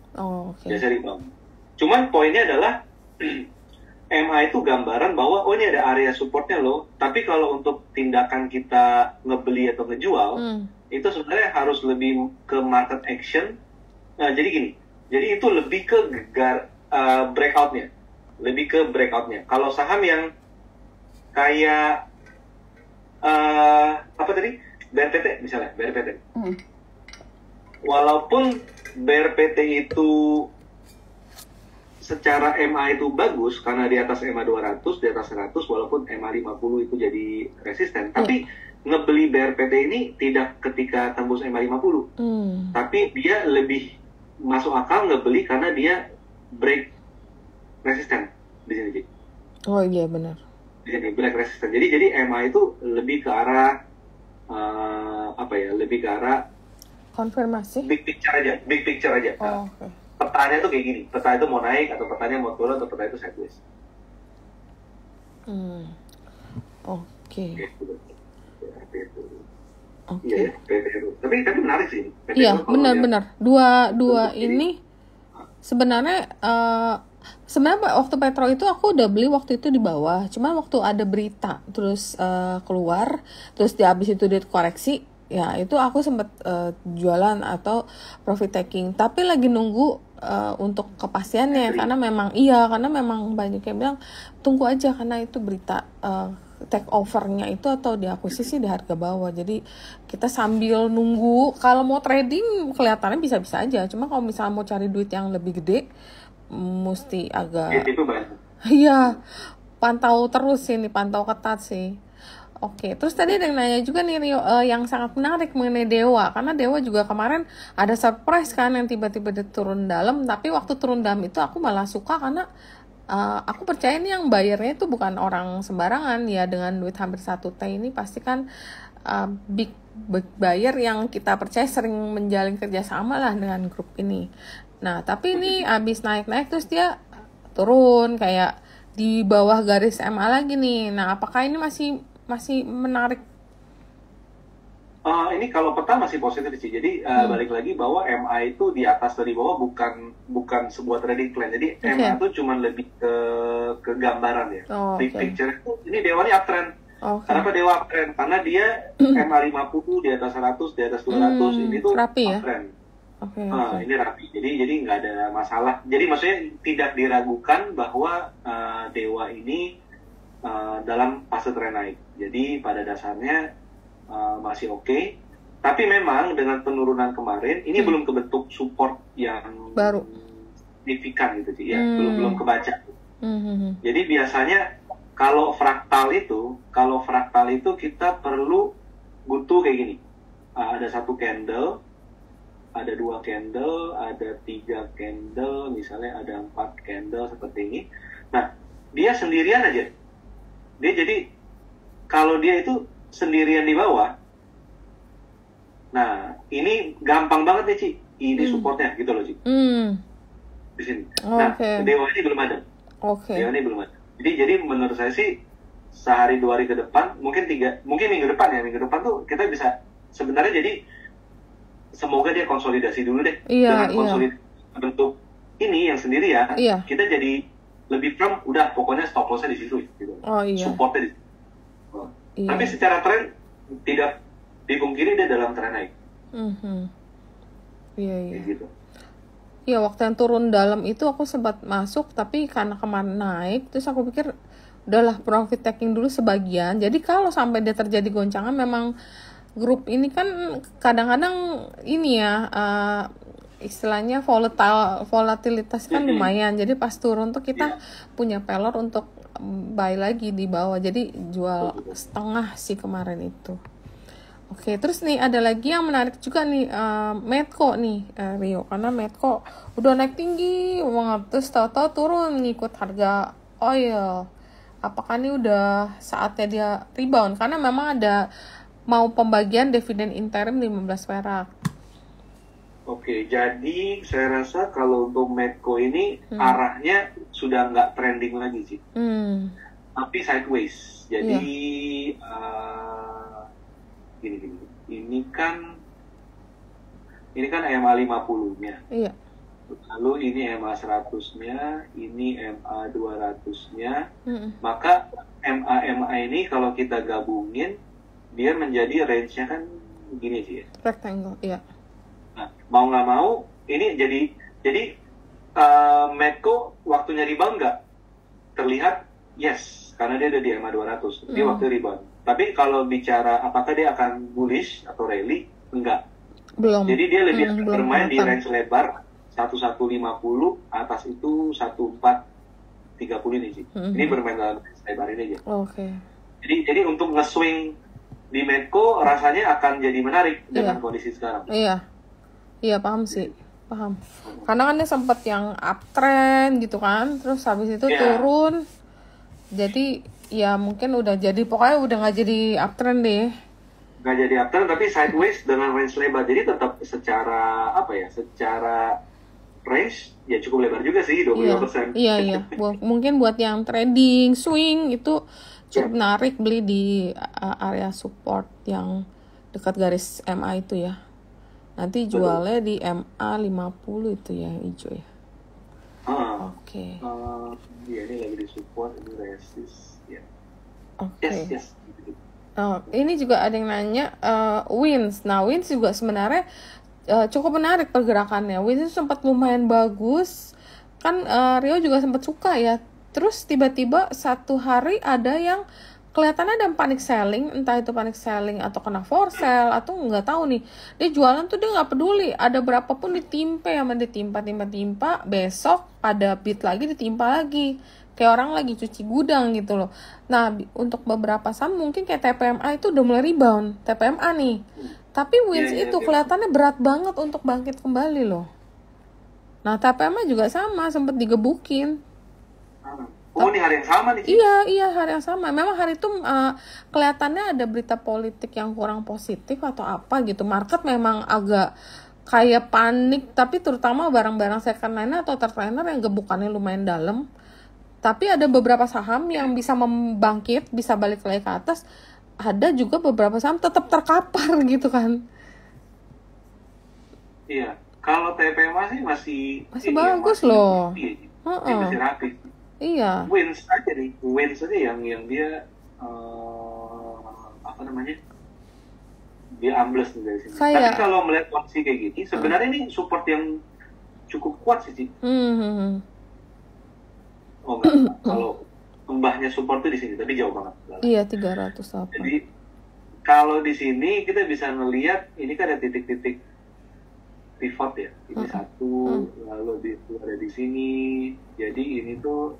Biasa rebound. Cuman poinnya adalah MA itu gambaran bahwa ini ada area supportnya loh. Tapi kalau untuk tindakan kita ngebeli atau ngejual, itu sebenarnya harus lebih ke market action. Nah, jadi gini. Jadi itu lebih ke breakout-nya. Lebih ke breakout-nya. Kalau saham yang kayak apa tadi? BRPT misalnya, BRPT. Walaupun BRPT itu secara MA itu bagus karena di atas MA 200, di atas 100 walaupun MA 50 itu jadi resisten. Tapi ngebeli BRPT ini tidak ketika tembus MA 50. Tapi dia lebih masuk akal ngebeli karena dia break resisten di sini. Oh iya benar. Di sini break resisten. Jadi MA itu lebih ke arah lebih ke arah konfirmasi. Big picture aja. Oh, okay. Petanya tuh kayak gini, peta itu mau naik atau petanya mau turun atau peta itu sideways. Oke. Iya, PTRU. Tapi menarik sih. Iya, benar-benar. Dua ini sebenarnya waktu Petro itu aku udah beli waktu itu di bawah. Cuma waktu ada berita terus keluar, terus habis itu dia koreksi, ya itu aku sempat jualan atau profit taking. Tapi lagi nunggu untuk kepastiannya karena memang banyak yang bilang tunggu aja karena itu berita take overnya itu atau diakuisisi di harga bawah. Jadi kita sambil nunggu. Kalau mau trading kelihatannya bisa-bisa aja. Cuma kalau misalnya mau cari duit yang lebih gede mesti agak iya pantau terus ini, pantau ketat sih. Oke, terus tadi ada yang nanya juga nih Rio, yang sangat menarik mengenai Dewa, karena Dewa juga kemarin ada surprise kan yang tiba-tiba dia turun dalam, tapi waktu turun dalam itu aku malah suka karena aku percaya nih yang bayarnya itu bukan orang sembarangan ya, dengan duit hampir 1 T ini pasti kan big buyer yang kita percaya sering menjalin kerjasama lah dengan grup ini. Nah tapi ini abis naik-naik terus dia turun kayak di bawah garis MA lagi nih. Nah apakah ini masih menarik? Ini kalau peta masih positif sih. Jadi balik lagi bahwa MA itu di atas dari bawah bukan sebuah trading plan. Jadi MA itu cuma lebih ke gambaran ya. Big picture itu ini Dewa ini uptrend. Kenapa Dewa uptrend? Karena dia MA 50 di atas 100, di atas 200 ini tuh rapi uptrend. Ya? Ini rapi. Jadi nggak ada masalah. Jadi maksudnya tidak diragukan bahwa Dewa ini dalam fase tren naik. Jadi pada dasarnya masih oke. Tapi memang dengan penurunan kemarin ini belum kebentuk support yang baru signifikan gitu sih ya. Belum kebaca. Jadi biasanya kalau fraktal itu kita butuh kayak gini. Ada 1 candle, ada 2 candle, ada 3 candle, misalnya ada 4 candle seperti ini. Nah, dia sendirian aja. Dia jadi kalau dia itu sendirian di bawah, nah ini gampang banget nih Ci, ini supportnya gitu loh Ci, di sini. Nah Dewa ini belum ada. Dewa ini belum ada. Jadi menurut saya sih sehari 2 hari ke depan, mungkin minggu depan tuh kita bisa sebenarnya jadi semoga dia konsolidasi dulu deh. Dengan konsolidasi bentuk ini yang sendirian, kita jadi lebih firm, udah pokoknya stop loss-nya di situ gitu. Supportnya di situ. Tapi secara tren tidak dipungkiri dia dalam tren naik. Gitu. Iya, waktu yang turun dalam itu aku sempat masuk, tapi karena kemarin naik, terus aku pikir udahlah profit taking dulu sebagian. Jadi kalau sampai dia terjadi goncangan, memang grup ini kan kadang-kadang ini ya istilahnya volatilitas kan lumayan. Jadi pas turun tuh kita punya pelor untuk buy lagi di bawah. Jadi jual setengah sih kemarin itu. Oke, terus nih ada lagi yang menarik juga nih, Medco nih Rio, karena Medco udah naik tinggi banget, terus tahu-tahu turun ngikut harga oil. Apakah ini udah saatnya dia rebound? Karena memang ada mau pembagian dividen interim 15 perak. Oke, jadi saya rasa kalau untuk Medco ini arahnya sudah nggak trending lagi sih, tapi sideways. Jadi gini, ini kan MA 50-nya. Iya. Lalu ini MA 100-nya, ini MA 200-nya. Maka MA ini kalau kita gabungin dia menjadi range-nya kan gini sih ya. Rectangle, iya. Nah, mau nggak mau ini jadi Medco waktunya rebound nggak terlihat, yes, karena dia ada di MA 200, dia waktu rebound. Tapi kalau bicara apakah dia akan bullish atau rally, enggak. Belum. Jadi dia lebih bermain di range lebar 1150, atas itu 1430 ini sih. Ini bermain dalam lebar ini aja. Oke. Jadi untuk nge-swing di Medco rasanya akan jadi menarik dengan kondisi sekarang. Iya paham sih, paham. Karena kan dia sempat yang uptrend gitu kan, terus habis itu turun. Jadi ya mungkin pokoknya udah nggak jadi uptrend deh. Nggak jadi uptrend tapi sideways dengan range lebar. Jadi tetap secara range ya cukup lebar juga sih, 25%. Iya. Mungkin buat yang trading, swing itu cukup menarik beli di area support yang dekat garis MA itu ya. Nanti jualnya di MA 50 itu ya, hijau ya. Oke. Iya, ini lagi di support, ini resist ya. Oke. Yes. Ini juga ada yang nanya Wins. Nah, Wins juga sebenarnya cukup menarik pergerakannya. Wins itu sempat lumayan bagus. Kan Rio juga sempat suka ya. Terus tiba-tiba satu hari ada yang kelihatannya ada panic selling, entah itu panic selling atau kena for sale atau nggak tahu nih. Dia jualan tuh dia nggak peduli, ada berapapun ditimpa, besok ada bid lagi ditimpa lagi. Kayak orang lagi cuci gudang gitu loh. Nah, untuk beberapa saham mungkin kayak TPMA itu udah mulai rebound, TPMA nih. Tapi Wins itu kelihatannya berat banget untuk bangkit kembali loh. Nah, TPMA juga sama, sempat digebukin. Ini hari yang sama nih. Iya, hari yang sama. Memang hari itu kelihatannya ada berita politik yang kurang positif atau apa gitu. Market memang agak kayak panik, tapi terutama barang-barang second liner atau third liner yang gebukannya lumayan dalam. Tapi ada beberapa saham yang bisa membangkit, bisa balik lagi ke atas. Ada juga beberapa saham tetap terkapar gitu kan. Iya, kalau TPMA sih masih bagus loh. Masih rapi. Iya. Wins aja yang dia dia ambles nih dari sini. Tapi kalau melihat kondisi kayak gini, sebenarnya ini support yang cukup kuat sih. Oh enggak, kalau mbahnya support tuh di sini, tapi jauh banget. Iya, 308. Jadi kalau di sini kita bisa melihat ini kan ada titik-titik pivot ya. Ini satu, lalu itu ada di sini. Jadi ini tuh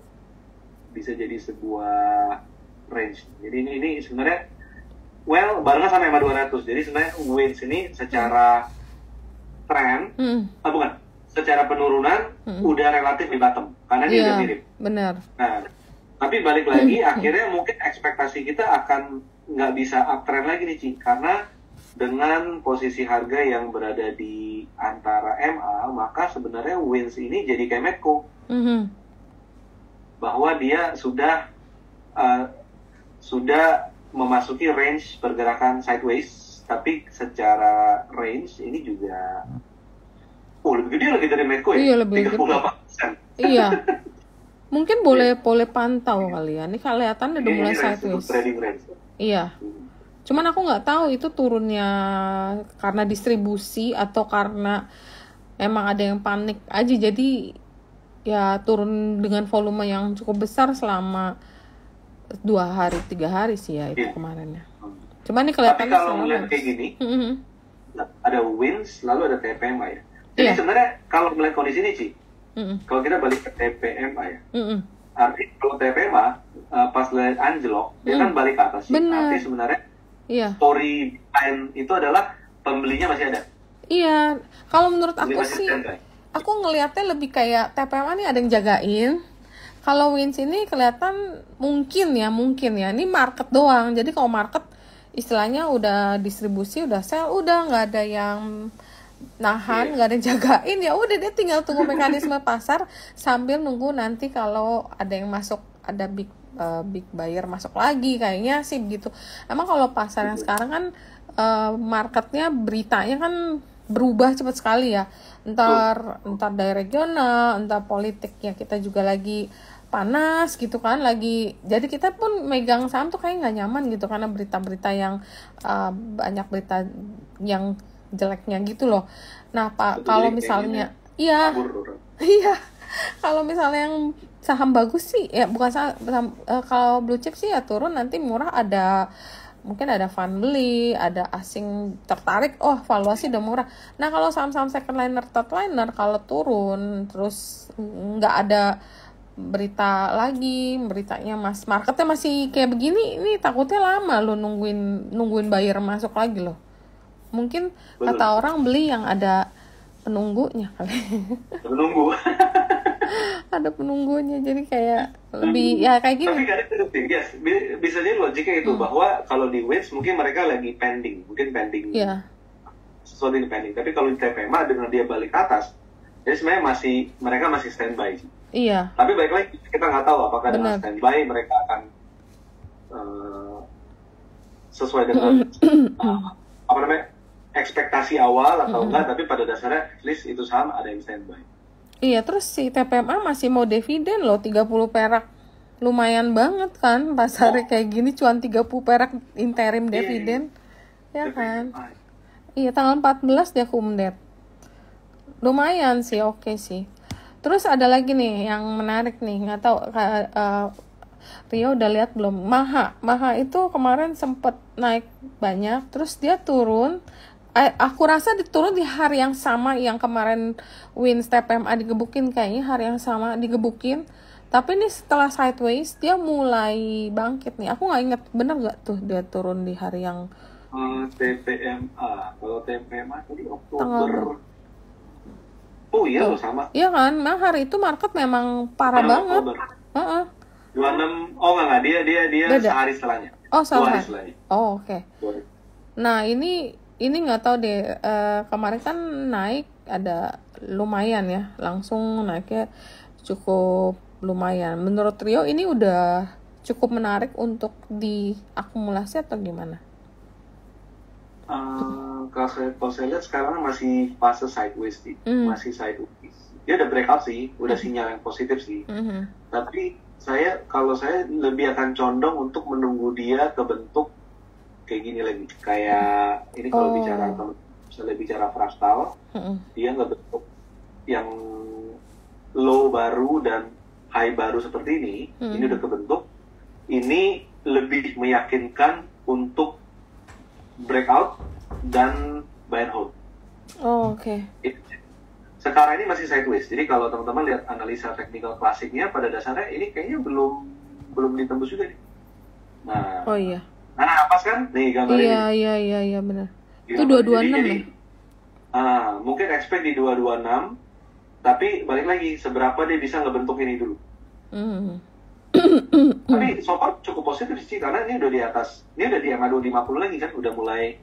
bisa jadi sebuah range. Jadi ini sebenarnya barengan sama MA 200. Jadi sebenarnya Wins ini secara trend, secara penurunan udah relatif di bottom karena dia udah mirip. Benar. Nah, tapi balik lagi akhirnya mungkin ekspektasi kita akan nggak bisa uptrend lagi nih Ci, karena dengan posisi harga yang berada di antara MA, maka sebenarnya Wins ini jadi kayak Medco. Bahwa dia sudah memasuki range pergerakan sideways, tapi secara range ini juga lebih gede lagi dari Medco ya. Iya, lebih 38%. Iya. Mungkin boleh pantau kali ya. Ini kelihatan udah mulai sideways. Iya. Cuman aku nggak tahu itu turunnya karena distribusi atau karena emang ada yang panik aja. Jadi ya turun dengan volume yang cukup besar selama 2-3 hari sih ya itu kemarinnya. Cuman ini kelihatan. Tapi kalau melihat kayak gini, ada Wins lalu ada TPMA ya. Jadi sebenarnya kalau melihat kondisi ini Ci, kalau kita balik ke TPMA ya, artinya kalau TPMA pas lihat anjlok dia kan balik ke atas. Artinya sebenarnya story behind itu adalah pembelinya masih ada. Iya, kalau menurut aku sih, aku ngelihatnya lebih kayak TPMA nih ada yang jagain. Kalau Wins ini kelihatan mungkin ya, ini market doang. Jadi kalau market istilahnya udah distribusi, udah sell, udah nggak ada yang nahan, nggak ada yang jagain, ya udah dia tinggal tunggu mekanisme pasar sambil nunggu nanti kalau ada yang masuk, ada big buyer masuk lagi kayaknya sih gitu. Emang kalau pasar yang sekarang kan marketnya beritanya kan berubah cepat sekali ya. Entar dari regional, entar politiknya kita juga lagi panas gitu kan lagi. Jadi kita pun megang saham tuh kayak nggak nyaman gitu karena berita-berita yang banyak berita yang jeleknya gitu loh. Nah Pak, kalau misalnya iya kalau misalnya yang saham bagus sih ya bukan saham, kalau blue chip sih ya turun, nanti murah ada mungkin ada fund beli, ada asing tertarik, oh valuasi udah murah. Nah kalau saham-saham second liner, third liner kalau turun terus nggak ada berita lagi, beritanya marketnya masih kayak begini, ini takutnya lama lo nungguin buyer masuk lagi loh. Mungkin kata orang beli yang ada penunggunya kali. Penunggu. Ada penunggunya, jadi kayak lebih ya kayak gini. Tapi kadang itu yes, bisa jadi logiknya itu bahwa kalau di Wins mungkin mereka lagi pending, yeah. Sesuatu yang pending. Tapi kalau di TPMA dengan dia balik ke atas, jadi sebenarnya mereka masih standby. Iya. Tapi balik lagi kita nggak tahu apakah dengan standby mereka akan sesuai dengan apa namanya ekspektasi awal atau enggak. Tapi pada dasarnya at least itu saham ada yang standby. Iya, terus si TPMA masih mau dividen loh 30 perak. Lumayan banget kan pasarnya kayak gini, cuan 30 perak interim dividen. Ya kan? Iya, tanggal 14 dia kumdet. Lumayan sih, oke sih. Terus ada lagi nih yang menarik nih, nggak tahu Rio udah lihat belum? Maha itu kemarin sempet naik banyak, terus dia turun. Aku rasa diturun di hari yang sama yang kemarin Wins TPMA digebukin, kayaknya hari yang sama digebukin. Tapi nih setelah sideways dia mulai bangkit nih. Aku nggak inget bener nggak tuh dia turun di hari yang TPMA. Kalau TPMA tadi Oktober. Oh iya loh sama. Iya kan, nah hari itu market memang parah banget. 26. Oh enggak, dia sehari setelahnya. Oh sehari. Oh oke. Okay. Nah ini nggak tahu deh, kemarin kan naik ada lumayan ya, langsung naiknya cukup lumayan. Menurut Rio ini udah cukup menarik untuk diakumulasi atau gimana? Kalau saya lihat sekarang masih fase sideways sih, masih sideways. Dia udah breakout sih, udah sinyal yang positif sih. Tapi kalau saya lebih akan condong untuk menunggu dia kebentuk kayak gini lagi, kayak ini kalau misalnya bicara fractal, dia ngebentuk yang low baru dan high baru seperti ini udah kebentuk, ini lebih meyakinkan untuk breakout dan buy and hold. Oh, oke. Sekarang ini masih sideways, jadi kalau teman-teman lihat analisa teknikal klasiknya, pada dasarnya ini kayaknya belum ditembus juga nih. Nah, oh iya. Nah, pas kan? Nih gambar ini. Iya benar. Itu 226 jadi, mungkin expect di 226, tapi balik lagi seberapa dia bisa ngebentuk ini dulu. Tapi so far cukup positif sih, karena ini udah di atas, ini udah di angka 250 lagi kan, udah mulai.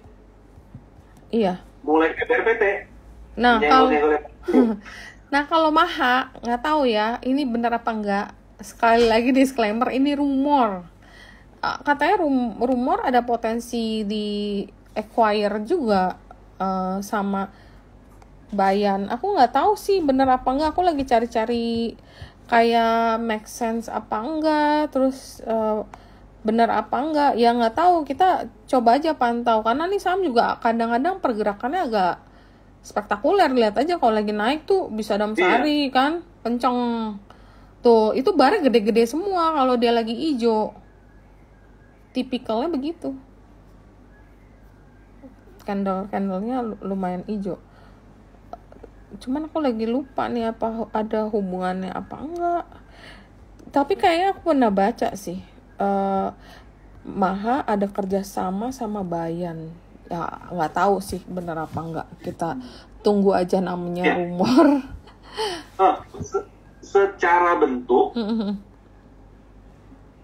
Iya. Mulai PT. Nah kalau Maha nggak tahu ya, ini benar apa enggak. Sekali lagi disclaimer, ini rumor. Katanya rumor ada potensi di acquire juga sama Bayan. Aku nggak tahu sih bener apa enggak. Aku lagi cari-cari kayak make sense apa enggak, terus bener apa enggak. Ya nggak tahu. Kita coba aja pantau, karena nih saham juga kadang-kadang pergerakannya agak spektakuler. Lihat aja kalau lagi naik tuh bisa dalam sehari kan kenceng. Tuh itu barnya gede-gede semua kalau dia lagi hijau. Tipikalnya begitu. Candlenya lumayan hijau. Cuman aku lagi lupa nih apa ada hubungannya apa enggak. Tapi kayaknya aku pernah baca sih. Maha ada kerjasama sama Bayan. Ya nggak tahu sih bener apa enggak. Kita tunggu aja, namanya rumor. Secara bentuk.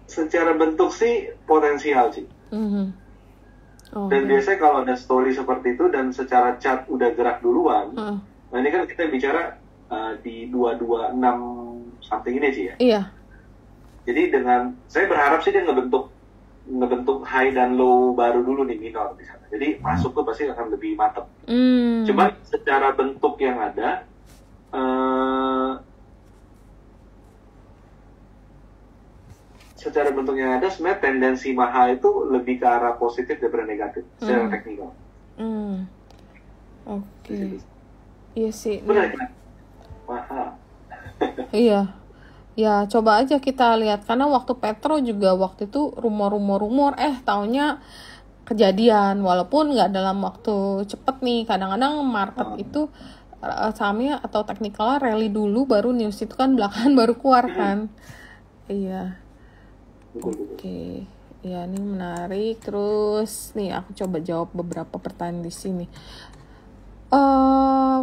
Secara bentuk sih potensial sih. Dan biasanya kalau ada story seperti itu dan secara chart udah gerak duluan, nah ini kan kita bicara di 226 something ini sih ya. Iya. Jadi saya berharap sih dia ngebentuk high dan low baru dulu nih minor di sana. Jadi masuk tuh pasti akan lebih mantap. Cuma secara bentuk yang ada, sebenarnya tendensi Maha itu lebih ke arah positif daripada negatif secara teknikal. Oke. Iya sih. Benar kan? Maha. Iya. Ya coba aja kita lihat, karena waktu Petro juga waktu itu rumor taunya kejadian, walaupun nggak dalam waktu cepet nih. Kadang-kadang market itu sahamnya atau teknikalnya rally dulu, baru news itu kan belakangan baru keluar kan. Iya. Oke. Ya, ini menarik. Terus nih aku coba jawab beberapa pertanyaan di sini.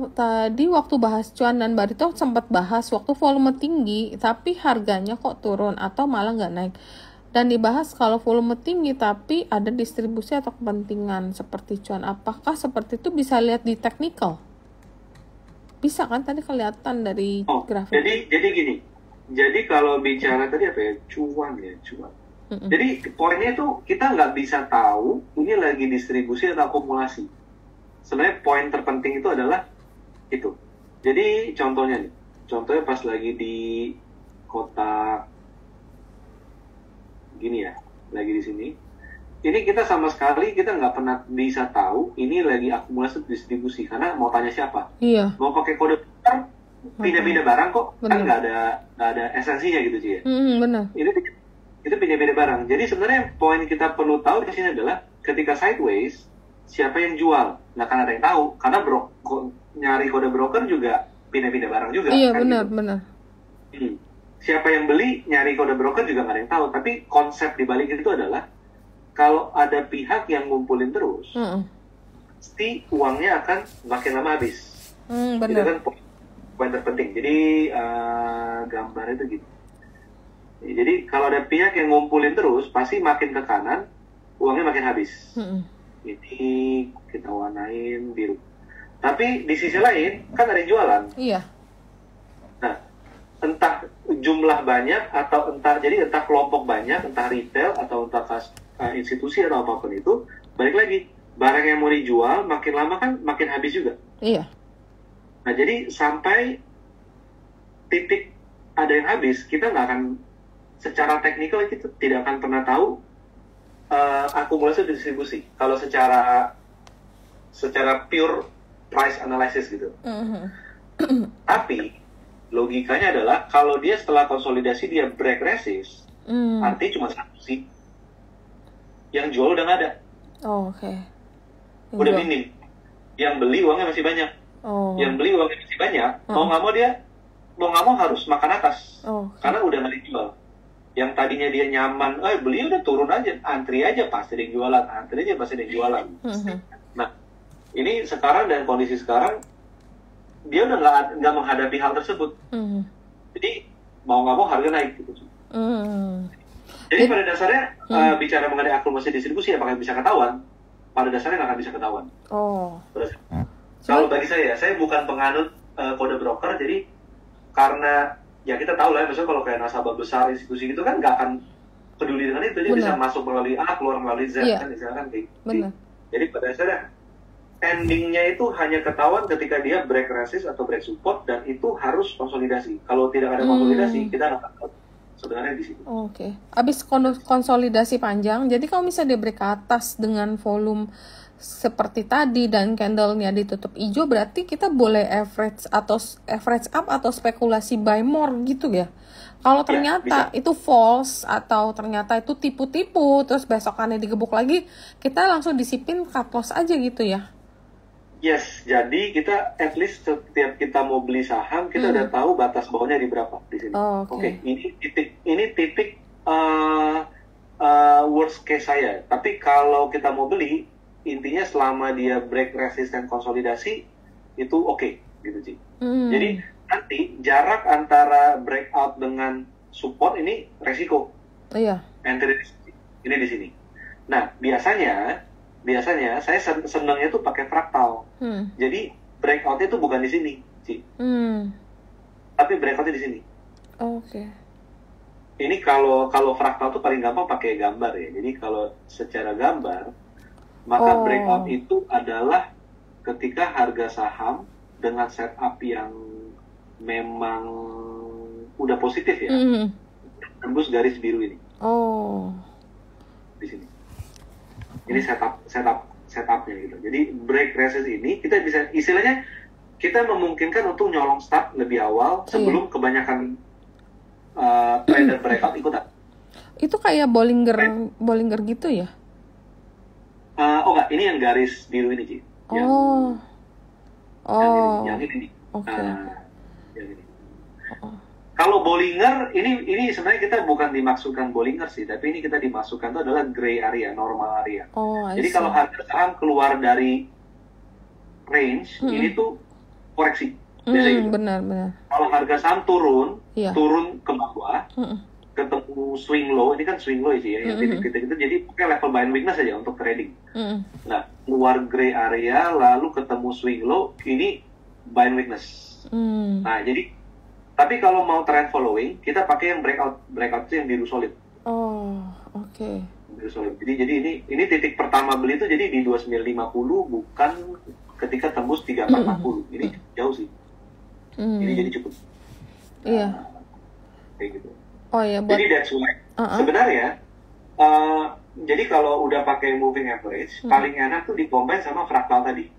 Tadi waktu bahas cuan dan barito sempat bahas waktu volume tinggi tapi harganya kok turun atau malah nggak naik. Dan dibahas kalau volume tinggi tapi ada distribusi atau kepentingan seperti cuan. Apakah seperti itu bisa lihat di technical? Bisa kan, tadi kelihatan dari grafik. Jadi gini. Jadi kalau bicara tadi apa ya? Cuan. Jadi poinnya itu kita nggak bisa tahu ini lagi distribusi atau akumulasi. Sebenarnya poin terpenting itu adalah itu. Jadi contohnya pas lagi di kotak gini ya, lagi di sini. Ini kita sama sekali kita nggak pernah bisa tahu ini lagi akumulasi distribusi karena mau tanya siapa. Iya. Mau pakai kode pindah-pindah barang kok, kan nggak ada esensinya gitu sih ya. Benar. Itu pindah-pindah barang. Jadi sebenarnya poin kita perlu tahu di sini adalah ketika sideways siapa yang jual. Nah, kan ada yang tahu karena nyari kode broker juga pindah-pindah barang juga. Iya, kan benar. Siapa yang beli nyari kode broker juga nggak ada yang tahu. Tapi konsep di balik itu adalah kalau ada pihak yang ngumpulin terus, pasti uangnya akan makin lama habis. Benar. Itu kan poin terpenting. Jadi gambar itu gitu. Jadi kalau ada pihak yang ngumpulin terus, pasti makin ke kanan, uangnya makin habis. Ini kita warnain biru. Tapi di sisi lain kan ada yang jualan. Iya. Nah, entah jumlah banyak atau entah kelompok banyak, entah retail atau entah institusi atau apapun itu, balik lagi barang yang mau dijual makin lama kan makin habis juga. Iya. Nah, jadi sampai titik ada yang habis, kita nggak akan secara teknikal kita tidak akan pernah tahu akumulasi distribusi. Kalau secara pure price analysis gitu. Tapi logikanya adalah kalau dia setelah konsolidasi dia break resist, artinya cuma satu sih. Yang jual udah nggak ada. Oke. Udah minim. Yang beli uangnya masih banyak. Yang beli uangnya masih banyak, mau nggak mau harus makan atas. Karena udah nggak dijual. Yang tadinya dia nyaman, beli udah turun aja, antri aja pasti ada yang jualan, Nah, ini sekarang dan kondisi sekarang dia udah nggak menghadapi hal tersebut. Jadi mau nggak mau harga naik gitu. Jadi pada dasarnya bicara mengenai akumulasi distribusi apakah bisa ketahuan? Pada dasarnya nggak akan bisa ketahuan. Kalau bagi saya bukan penganut kode broker, jadi karena ya kita tahu lah, misalnya kalau kayak nasabah besar institusi gitu kan nggak akan peduli dengan itu, dia bisa masuk melalui A, keluar melalui Z, kan misalkan kayak gitu. Jadi pada dasarnya endingnya itu hanya ketahuan ketika dia break resist atau break support, dan itu harus konsolidasi. Kalau tidak ada konsolidasi, kita nggak tahu sebenarnya di situ. Abis konsolidasi panjang, jadi kalau misalnya dia break ke atas dengan volume seperti tadi dan candle-nya ditutup hijau, berarti kita boleh average up atau spekulasi buy more gitu ya. Kalau ternyata itu false atau ternyata itu tipu-tipu, terus besokannya digebuk lagi, kita langsung disipin cut loss aja gitu ya. Yes, jadi kita at least setiap kita mau beli saham, kita udah tahu batas bawahnya di berapa di sini. Oke, ini titik worst case saya. Tapi kalau kita mau beli, intinya selama dia break resisten konsolidasi itu oke, gitu sih. Jadi nanti jarak antara breakout dengan support ini resiko. Entry ini di sini. Nah, biasanya saya senangnya tuh pakai fraktal. Jadi breakoutnya tuh bukan di sini, Ci. Tapi breakoutnya di sini. Ini kalau fraktal tuh paling gampang pakai gambar ya. Jadi kalau secara gambar, maka breakout itu adalah ketika harga saham dengan setup yang memang udah positif ya, tembus garis biru ini. Di sini. Ini setupnya gitu. Jadi break resist ini kita bisa istilahnya kita memungkinkan untuk nyolong start lebih awal sebelum kebanyakan trader breakout ikutan. Itu kayak Bollinger gitu ya? Oh enggak, ini yang garis biru ini Ci. Oh. Yang ini. Oke. Yang ini. Kalau Bollinger ini sebenarnya kita bukan dimaksudkan Bollinger sih, tapi ini kita dimasukkan itu adalah gray area, normal area. Jadi kalau harga saham keluar dari range, ini tuh koreksi. Gitu. Benar. Kalau harga saham turun ke bawah, ketemu swing low, ini kan swing low sih ya, yang titik-titik itu, jadi pakai level buy and weakness aja untuk trading. Nah, keluar gray area, lalu ketemu swing low, ini buy and weakness. Nah, jadi tapi kalau mau trend following, kita pakai yang breakout itu yang biru solid. Oh, oke. Biru solid. Jadi ini titik pertama beli itu jadi di 2950, bukan ketika tembus 3440. Ini jauh sih. Ini jadi cukup. Iya. Kayak gitu. Oh iya. Jadi that's why. Sebenarnya, jadi kalau udah pakai moving average, paling enak tuh di-combine sama fraktal tadi.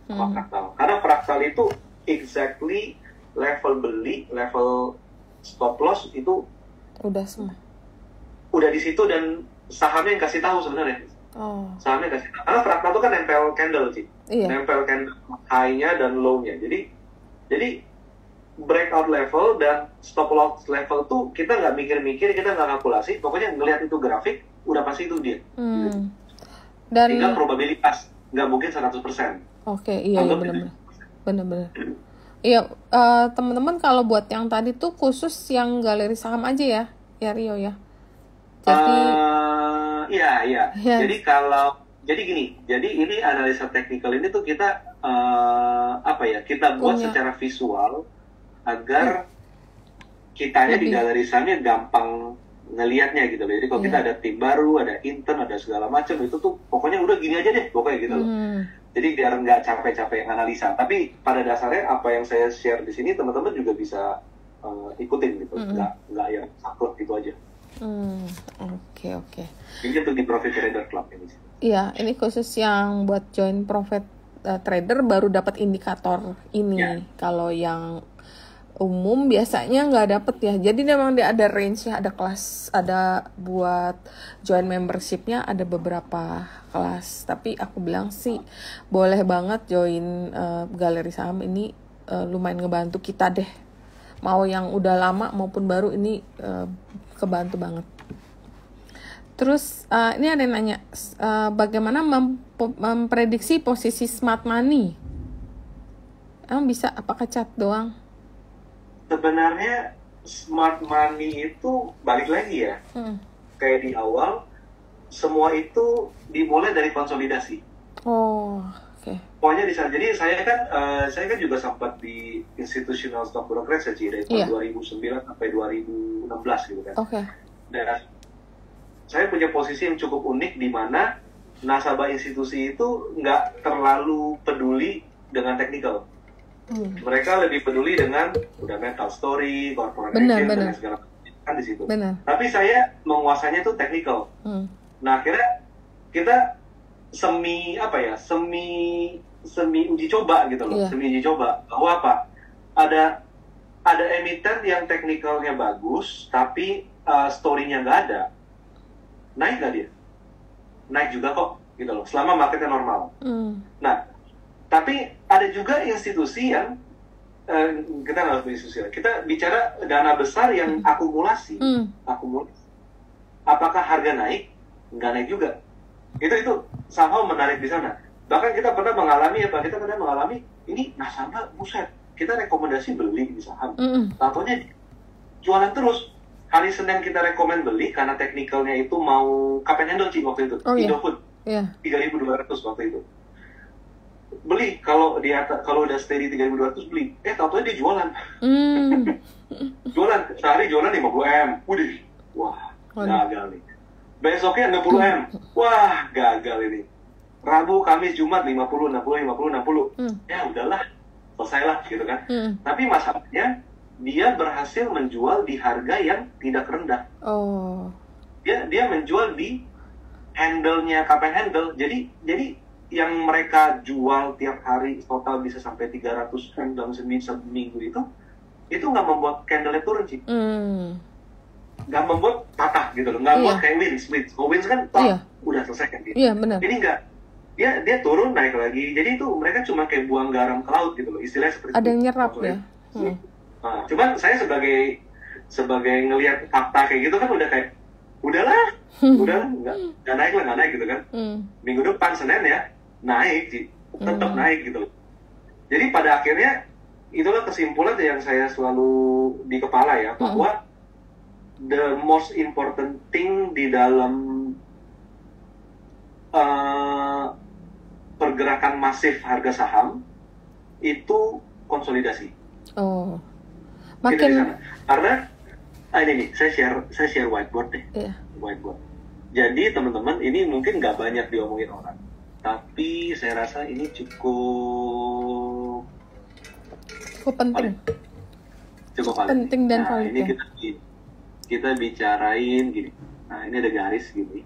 Sama fraktal. Karena fraktal itu exactly level beli, level stop loss itu udah semua. Udah di situ dan sahamnya yang kasih tahu sebenarnya. Sahamnya kasih tahu. Karena fraktal itu kan nempel candle sih. Iya. Nempel candle high-nya dan low-nya. Jadi breakout level dan stop loss level tuh kita nggak mikir-mikir, kita nggak kalkulasi, pokoknya ngelihat itu grafik udah pasti itu dia. Dan tinggal probabilitas, nggak mungkin 100%. Oke, iya benar-benar. Iya, teman-teman kalau buat yang tadi tuh khusus yang galeri saham aja ya Rio ya. Jadi iya. Jadi gini, jadi ini analisa teknikal ini tuh kita kita buat secara visual agar kitanya di galeri sahamnya gampang ngelihatnya gitu loh. Jadi kalau kita ada tim baru, ada intern, ada segala macam, itu tuh pokoknya udah gini aja deh, pokoknya gitu loh. Jadi biar nggak capek-capek analisa. Tapi pada dasarnya apa yang saya share di sini teman-teman juga bisa ikutin gitu, nggak yang saklek gitu aja. Oke. Ini untuk di Profit Trader Club ini. Iya, ini khusus yang buat join Profit Trader baru dapat indikator ini. Kalau yang umum biasanya nggak dapet ya. Jadi memang dia ada range-nya, ada kelas, ada buat join membership-nya ada beberapa kelas. Tapi aku bilang sih boleh banget join galeri saham ini, lumayan ngebantu kita deh. Mau yang udah lama maupun baru ini kebantu banget. Terus ini ada yang nanya bagaimana memprediksi posisi smart money? Emang bisa apakah cat doang? Sebenarnya smart money itu balik lagi ya, kayak di awal semua itu dimulai dari konsolidasi. Oke. Pokoknya di sana. Jadi saya kan juga sempat di institutional stock brokerage dari tahun 2009 sampai 2016 gitu kan. Dan saya punya posisi yang cukup unik di mana nasabah institusi itu nggak terlalu peduli dengan teknikal. Mereka lebih peduli dengan fundamental story, corporate action dan segala macam kan di situ. Tapi saya menguasainya itu technical. Nah akhirnya kita semi uji coba gitu loh, semi uji coba bahwa apa? Ada emiten yang teknikalnya bagus, tapi story-nya nggak ada. Naik nggak dia? Naik juga kok gitu loh, selama marketnya normal. Nah tapi ada juga institusi yang kita nggak harus institusi, kita bicara dana besar yang akumulasi. Apakah harga naik? Nggak naik juga. Itu somehow menarik di sana. Bahkan kita pernah mengalami ini nasabah buset, kita rekomendasi beli di saham, tahunya jualan terus. Hari Senin kita rekomend beli karena teknikalnya itu mau cup and handle waktu itu, Indofood, 3.200 waktu itu. Beli kalau udah steady 3.200 beli, tahu-tahu dia jualan. Jualan sehari jualan 50 M, wah gagal nih. Besoknya 60 M, wah gagal ini. Rabu, Kamis, Jumat 50, 60. Ya udahlah, selesailah gitu kan. Tapi masalahnya dia berhasil menjual di harga yang tidak rendah. Dia menjual di handle-nya cup and handle. Jadi yang mereka jual tiap hari total bisa sampai 300 dalam seminggu itu nggak membuat candle-nya turun sih. nggak membuat patah gitu loh, nggak buat kayak Wins kan udah selesai kan gitu. Benar. Ini nggak, dia turun naik lagi, jadi itu mereka cuma kayak buang garam ke laut gitu loh, istilahnya seperti ada itu. yang nyerap ya. Nah, cuman saya sebagai ngelihat fakta kayak gitu kan udah kayak udahlah nggak naik gitu kan. Minggu depan Senin ya naik sih, tetap naik gitu loh. Jadi pada akhirnya itulah kesimpulan yang saya selalu di kepala ya, bahwa the most important thing di dalam pergerakan masif harga saham itu konsolidasi. Makin karena ini nih saya share whiteboard deh. Whiteboard. Jadi teman-teman, ini mungkin nggak banyak diomongin orang, tapi saya rasa ini cukup penting. Cukup penting dan nah, valid. Ini kita bicarain gini. Nah, ini ada garis gini.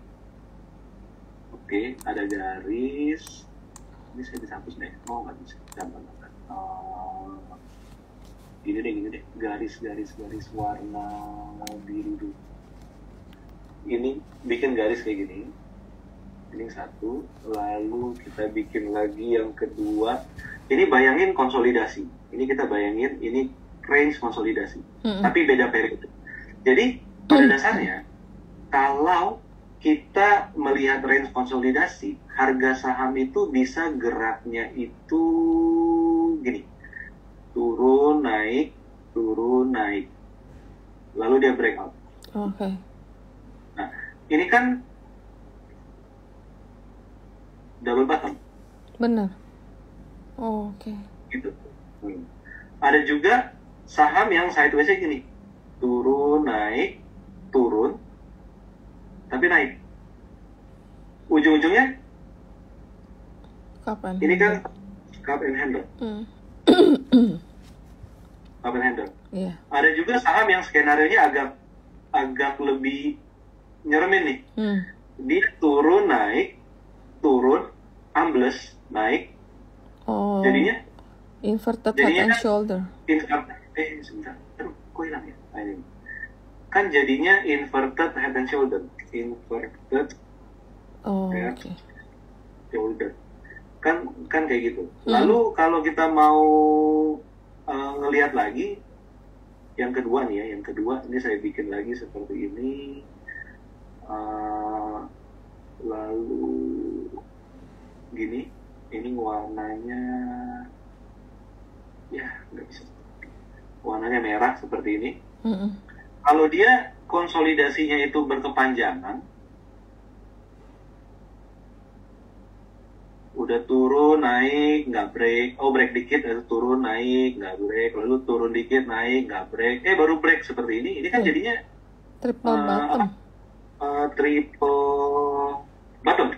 Oke, ada garis. Ini saya bisa hapus deh. Oh, nggak bisa. Gini deh. Garis warna biru dulu. Ini bikin garis kayak gini. Ini satu. Lalu kita bikin lagi yang kedua. Ini bayangin konsolidasi. Ini kita bayangin ini range konsolidasi. Tapi beda periode. Jadi pada dasarnya kalau kita melihat range konsolidasi, harga saham itu bisa geraknya itu gini. Turun, naik. Lalu dia breakout. Oke. Nah, ini kan double bottom. Benar. Oke. Gitu. Ada juga saham yang sideways-nya gini. Turun, naik, turun, tapi naik. Ujung-ujungnya kapan? Ini kan cup and handle. Cup and handle. Iya. Ada juga saham yang skenario-nya agak lebih nyeremin nih. Dia turun, naik, turun, ambles, naik. Jadinya inverted head and shoulder. Sebentar. Aduh, kok hilang ya? Ini. Kan jadinya inverted head and shoulder. Inverted head shoulder. Kan kayak gitu. Lalu kalau kita mau ngelihat lagi yang kedua nih ya, ini saya bikin lagi seperti ini. Lalu gini, ini warnanya ya nggak bisa. Warnanya merah seperti ini. Kalau dia konsolidasinya itu berkepanjangan, udah turun naik nggak break, break dikit lalu turun naik nggak break, lalu turun dikit naik nggak break, baru break seperti ini kan jadinya triple bottom. Triple bottom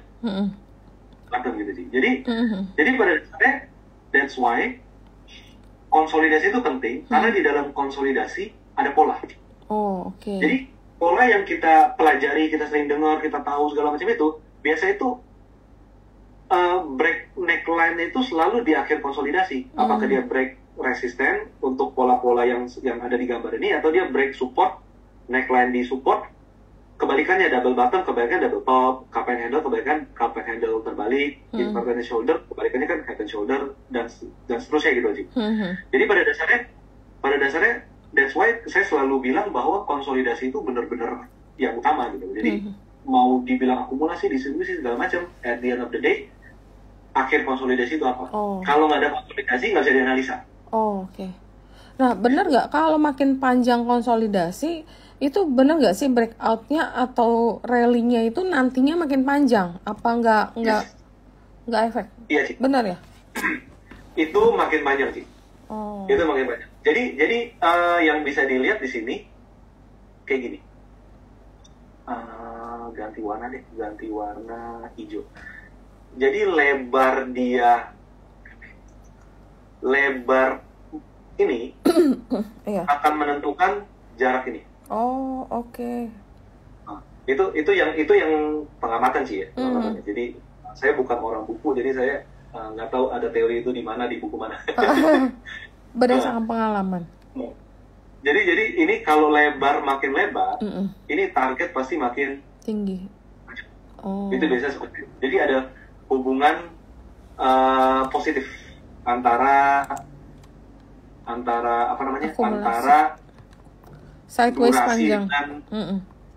gitu sih. Jadi pada dasarnya that's why konsolidasi itu penting, karena di dalam konsolidasi ada pola. Jadi pola yang kita pelajari, kita sering dengar, kita tahu segala macam itu, biasa itu break neckline itu selalu di akhir konsolidasi. Apakah dia break resisten untuk pola-pola yang ada di gambar ini, atau dia break support, neckline di support, kebalikannya double bottom, kebalikannya double top, cup and handle, kebalikan cup and handle terbalik, inverted and shoulder, kebalikannya kan head and shoulder, dan seterusnya gitu aja. Jadi pada dasarnya that's why saya selalu bilang bahwa konsolidasi itu benar-benar yang utama gitu. Jadi mau dibilang akumulasi, distribusi segala macam, at the end of the day akhir konsolidasi itu apa? Kalau nggak ada konsolidasi nggak bisa dianalisa. Nah, benar nggak kalau makin panjang konsolidasi itu benar nggak sih breakoutnya atau rally-nya itu nantinya makin panjang? Apa nggak efek? Iya sih. Benar ya? Itu makin panjang sih. Itu makin panjang. Jadi yang bisa dilihat di sini kayak gini. Ganti warna hijau. Jadi lebar ini akan menentukan jarak ini. Nah, itu yang pengamatan sih ya. Jadi saya bukan orang buku, jadi saya nggak tahu ada teori itu di mana, di buku mana. Berdasarkan pengalaman. Jadi ini kalau makin lebar, ini target pasti makin tinggi. Itu biasa seperti itu. Jadi ada hubungan positif antara apa namanya? Akumulasi. Antara sideways durasi panjang dan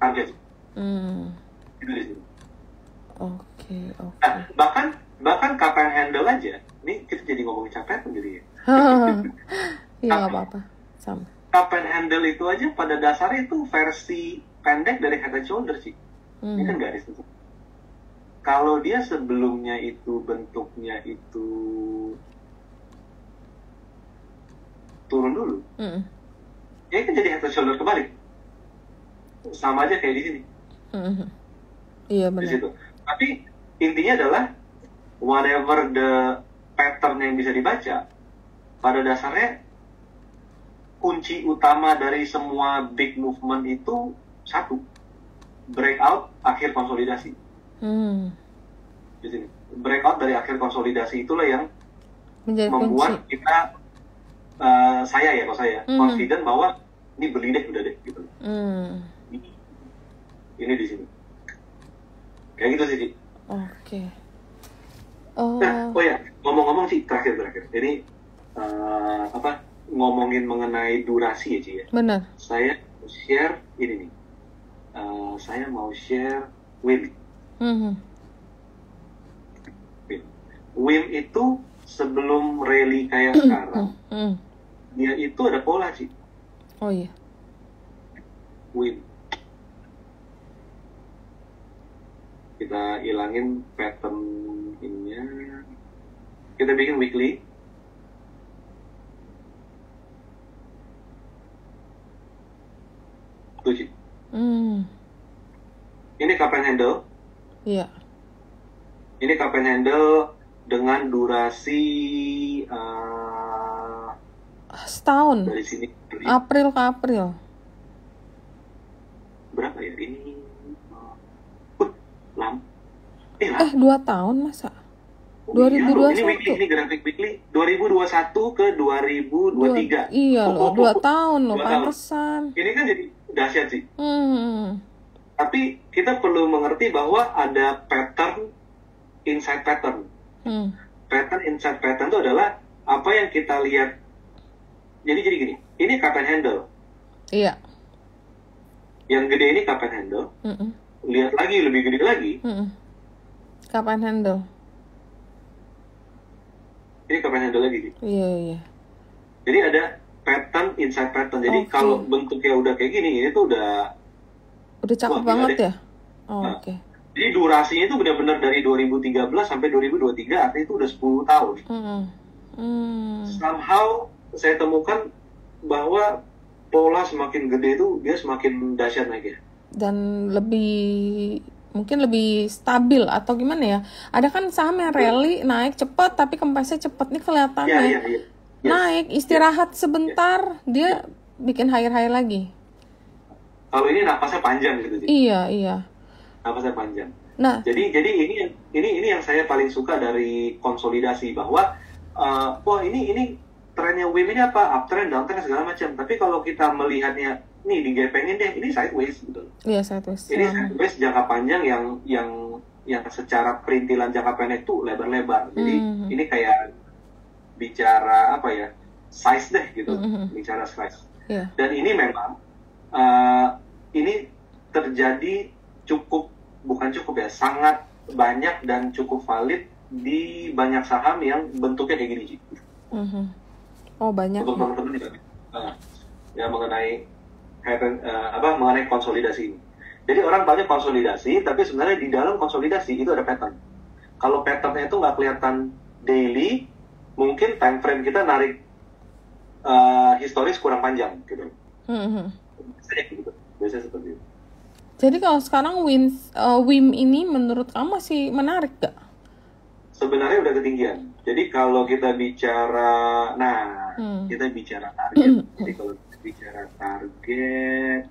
target. Itu di sini. Oke. Nah, bahkan kapan handle aja. Ini kita jadi ngomongin capek sendiri ya. Iya, nggak apa-apa. Sama. Cup and handle itu aja pada dasarnya itu versi pendek dari head and shoulder sih. Ini kan garis itu. Kalau dia sebelumnya itu bentuknya itu turun dulu, dia kan jadi head and shoulder kebalik. Sama aja kayak di sini. Iya, Di benar. situ. Tapi intinya adalah whatever the pattern yang bisa dibaca, pada dasarnya kunci utama dari semua big movement itu satu, breakout akhir konsolidasi. Di sini breakout dari akhir konsolidasi itulah yang Menjadi membuat kunci. kita saya confident bahwa ini beli deh udah deh gitu. Ini di sini kayak gitu sih. Oke. Nah, ngomong-ngomong sih terakhir ini ngomongin mengenai durasi ya Ci ya. Benar. Saya share ini nih. Saya mau share WIM. WIM itu sebelum rally kayak sekarang, dia itu ada pola sih. Oh iya. WIM. Kita hilangin pattern ininya. Kita bikin weekly. Tuh sih. Ini cup and handle. Iya. Ini cup and handle dengan durasi setahun. dari sini. April ke April. Berapa ya ini? Lama. 2 tahun masa? Iya, 2021. ini grafik weekly 2021 ke 2023. Iya loh, 2 tahun loh, 2 tahun. pantesan. Ini kan jadi dahsyat sih. Tapi kita perlu mengerti bahwa ada pattern inside pattern. Pattern inside pattern itu adalah apa yang kita lihat. Jadi gini, ini cup and handle. Iya. Yang gede ini cup and handle. Lihat lagi, lebih gede lagi. Cup and handle. Ini cup and handle lagi. Iya. Jadi ada pattern inside pattern. Jadi kalau bentuknya udah kayak gini, ini tuh udah cakep banget ya. Oke. Jadi durasinya itu benar-benar dari 2013 sampai 2023, artinya itu udah 10 tahun. Somehow saya temukan bahwa pola semakin gede itu dia semakin dahsyat naiknya. Dan mungkin lebih stabil atau gimana ya? Ada kan saham yang rally naik cepat tapi kempesnya cepat, nih kelihatannya. Iya. Naik istirahat sebentar, dia bikin high lagi. Kalau ini napasnya panjang gitu sih. Iya. Napasnya panjang. Nah, jadi ini yang saya paling suka dari konsolidasi, bahwa ini trennya WIM ini apa, uptrend, downtrend segala macam. Tapi kalau kita melihatnya nih digepengin deh, ini sideways gitu. Iya, sideways. Ini sideways jangka panjang yang secara perintilan jangka pendek tuh lebar-lebar. Jadi ini kayak bicara apa ya, size deh gitu, bicara size. Yeah. Dan ini memang ini terjadi sangat banyak dan cukup valid di banyak saham yang bentuknya kayak gini sih. Oh, banyak. Untuk teman-teman ya mengenai mengenai konsolidasi ini. Jadi orang banyak konsolidasi, tapi sebenarnya di dalam konsolidasi itu ada pattern. Kalau patternnya itu nggak kelihatan daily, mungkin time frame kita narik historis kurang panjang gitu. Biasanya seperti itu. Jadi kalau sekarang WIM ini menurut kamu masih menarik gak? Sebenarnya udah ketinggian. Jadi kalau kita bicara, kita bicara target. Jadi kalau kita bicara target,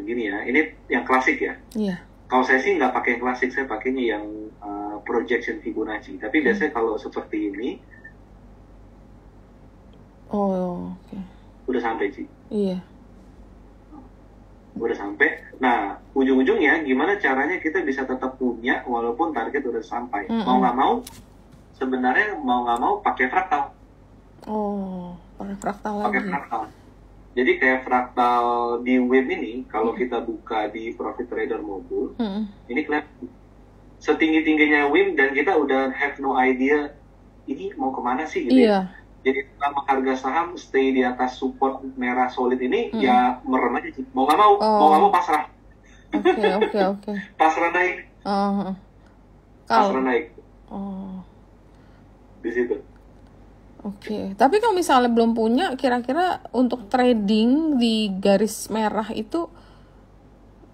gini ya, ini yang klasik ya. Iya. Kalau saya sih nggak pakai yang klasik, saya pakainya yang projection Fibonacci. Tapi biasanya kalau seperti ini, oke. udah sampai sih. Iya. Udah sampai. Nah, ujung-ujungnya gimana caranya kita bisa tetap punya walaupun target udah sampai. Mau nggak mau, sebenarnya mau nggak mau pakai fraktal. Oh, pakai fraktal Pakai lagi. fraktal. Jadi kayak fraktal di WIM ini, kalau kita buka di Profit Trader Module, ini kelihatan setinggi-tingginya WIM dan kita udah have no idea ini mau kemana sih gitu ya. Jadi selama harga saham stay di atas support merah solid ini, ya merem aja sih. Mau nggak mau pasrah. Oke. Pasrah naik. Pasrah naik. Di situ. Oke. Tapi kalau misalnya belum punya, kira-kira untuk trading di garis merah itu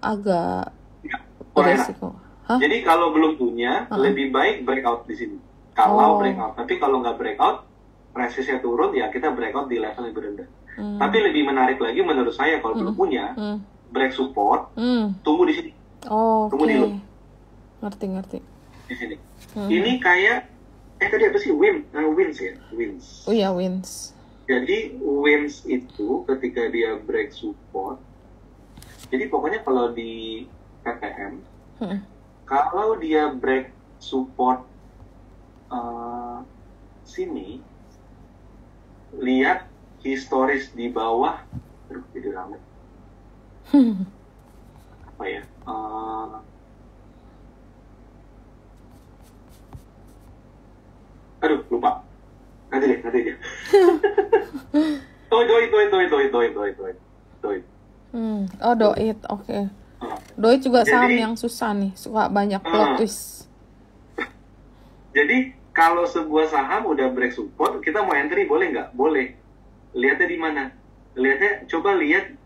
agak beresiko. Jadi kalau belum punya, lebih baik breakout di sini. Kalau breakout. Tapi kalau nggak breakout, resistnya turun, ya kita breakout di level lebih rendah. Tapi lebih menarik lagi menurut saya kalau belum punya, break support, tunggu di sini. Tunggu di loop. Ngerti. Di sini. Ini kayak, tadi apa sih? Wins ya? Wins. Oh iya, wins. Jadi wins itu ketika dia break support, jadi pokoknya kalau di PTM, kalau dia break support sini, lihat historis di bawah, jadi ramai. Apa ya? Aduh, lupa. Nanti deh. Doit. Oh, Doit, oke. Doit juga saham yang susah nih, suka banyak plot twist. Jadi kalau sebuah saham udah break support, kita mau entry boleh nggak? Boleh. Lihatnya di mana? Coba lihat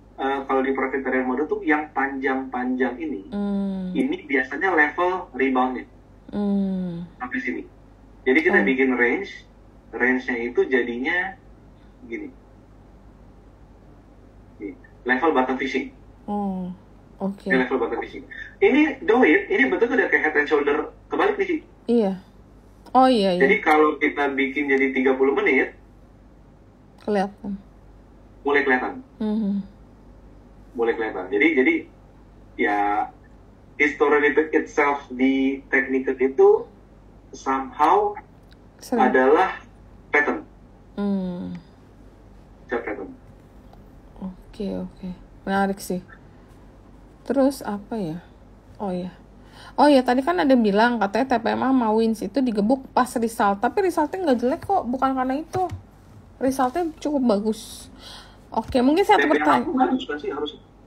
kalau di Profit Trader Mode tuh yang panjang-panjang ini. Ini biasanya level reboundnya. Sampai sini. Jadi kita bikin range-nya itu jadinya gini. Level bottom fishing. Oke. Level bottom fishing. Ini Doit, ini betul udah kayak head and shoulder kebalik nih sih. Iya. Oh iya. Jadi kalau kita bikin jadi 30 menit, mulai kelihatan. Mulai kelihatan. Jadi ya history itself di technical itu somehow adalah pattern. Pattern. Oke. Menarik sih. Terus apa ya? Oh ya, tadi kan ada yang bilang katanya TPMA sama Wins itu digebuk pas result. Tapi resultnya nggak jelek kok, bukan karena itu. Resultnya cukup bagus. Oke, mungkin satu pertanyaan.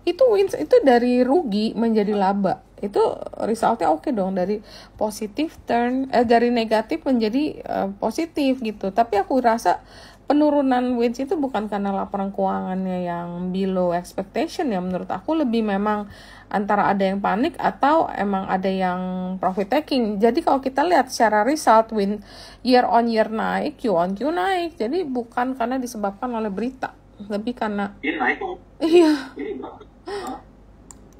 Itu Wins itu dari rugi menjadi laba. Itu resultnya oke dong, dari positif dari negatif menjadi positif gitu. Tapi aku rasa penurunan Wins itu bukan karena laporan keuangannya yang below expectation ya, menurut aku lebih memang antara ada yang panik atau emang ada yang profit taking. Jadi kalau kita lihat secara result, Win year on year naik, Q on Q naik. Jadi bukan karena disebabkan oleh berita, lebih karena naik. Iya.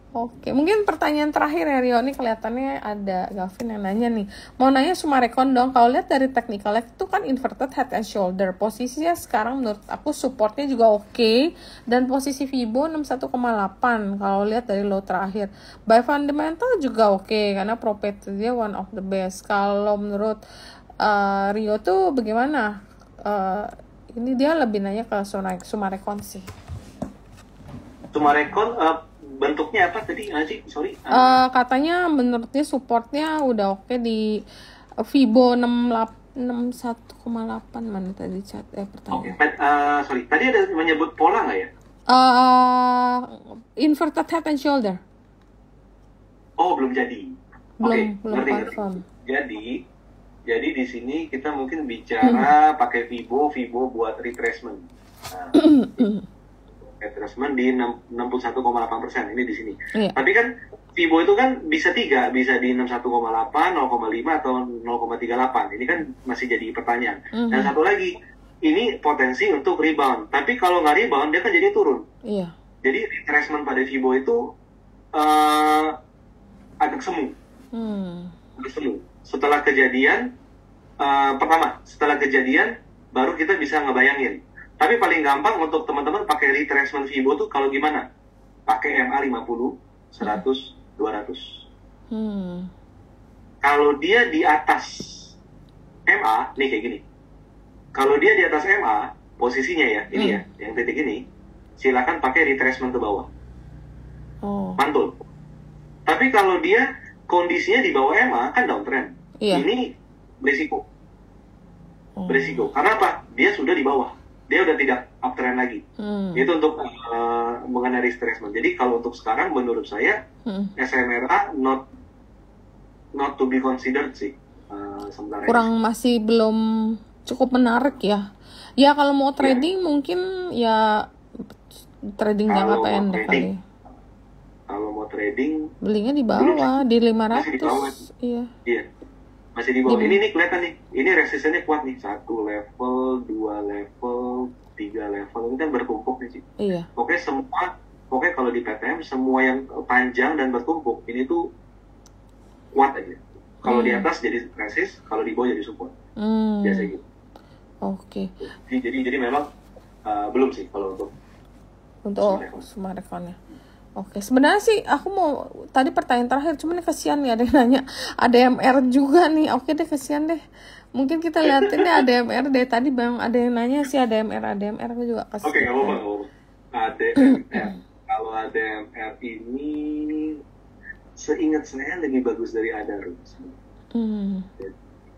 Oke, mungkin pertanyaan terakhir ya Rio, ini kelihatannya ada Gavin yang nanya nih. Mau nanya Sumarekon dong, kalau lihat dari technical itu kan inverted head and shoulder. Posisinya sekarang menurut aku supportnya juga oke, dan posisi Fibo 61,8 kalau lihat dari low terakhir. By fundamental juga oke, karena profit dia one of the best. Kalau menurut Rio tuh bagaimana? Ini dia lebih nanya ke Sumarekon sih. Sumarekon bentuknya apa tadi sih? Sorry. Katanya menurutnya supportnya udah oke di Fibo 61,8 mana tadi chat pertanyaan. Sorry, tadi ada menyebut pola nggak ya? Inverted head and shoulder. Oh, belum jadi. Belum confirm. Jadi di sini kita mungkin bicara pakai Fibo buat retracement. Retracement di 61,8%, ini di sini. Iya. Tapi kan Fibo itu kan bisa 3, bisa di 61,8, 0,5 atau 0,38. Ini kan masih jadi pertanyaan. Dan satu lagi, ini potensi untuk rebound. Tapi kalau nggak rebound, dia kan jadi turun. Iya. Jadi retracement pada Fibo itu agak semu. Setelah kejadian, setelah kejadian, baru kita bisa ngebayangin. Tapi paling gampang untuk teman-teman pakai retracement Fibo tuh kalau gimana? Pakai MA 50, 100, 200. Kalau dia di atas MA, nih kayak gini. Kalau dia di atas MA, posisinya ya, ini ya, yang titik ini, silakan pakai retracement ke bawah. Mantul. Tapi kalau dia kondisinya di bawah MA, kan downtrend. Ini berisiko. Berisiko. Karena apa? Dia sudah di bawah. Dia udah tidak uptrend lagi. Itu untuk mengenai retracement. Jadi kalau untuk sekarang, menurut saya, SMRA not to be considered sih. Sebenarnya. Kurang masih belum cukup menarik ya. Ya kalau mau trading mungkin ya trading jangka pendek kali. Kalau mau trading belinya di bawah di 500. Masih di bawah. Iya. Masih di bawah. Ini nih kelihatan nih. Ini resistennya kuat nih. 1 level, 2 level, 3 level. Ini kan bertumpuk nih sih. Iya. Pokoknya kalau di PTM semua yang panjang dan bertumpuk ini tuh kuat aja. Kalau di atas jadi resist, kalau di bawah jadi support. Biasa gitu. Oke. Jadi memang belum sih kalau untuk smart recon-nya. Oke, sebenarnya sih aku mau tadi pertanyaan terakhir, cuman kasihan nih ada yang nanya ADMR juga nih. Oke deh, kasihan deh. Mungkin kita liatin deh ADMR deh. Tadi bang ada yang nanya sih ADMR aku juga kasihan. Oke, nggak apa-apa. ADMR. Kalau ADMR ini seingat saya lebih bagus dari Adaro.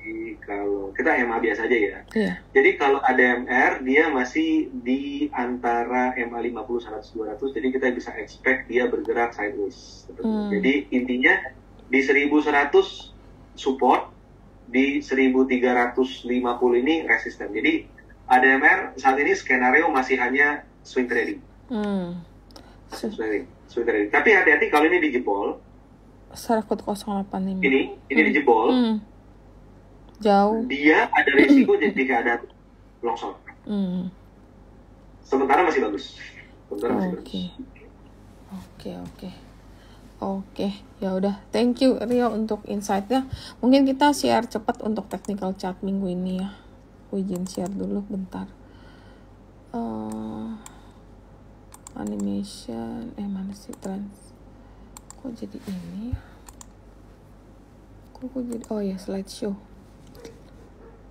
Jadi kalau kita MA biasa aja ya. Jadi kalau ADMR dia masih di antara MA 50, 100, 200. Jadi kita bisa expect dia bergerak sideways. Jadi intinya di 1100 support, di 1350 ini resisten. Jadi ADMR saat ini skenario masih hanya swing trading. Swing trading. Tapi hati-hati kalau ini dijebol. Sarakut 085. Ini dijebol. Jauh. Dia ada risiko jadi ada longsor. Sementara masih bagus. Oke. Ya udah. Thank you Rio untuk insight-nya. Mungkin kita share cepat untuk technical chart minggu ini ya. Aku izin share dulu bentar. Animation. Mana sih trans? Kok jadi ini? Kok jadi slideshow.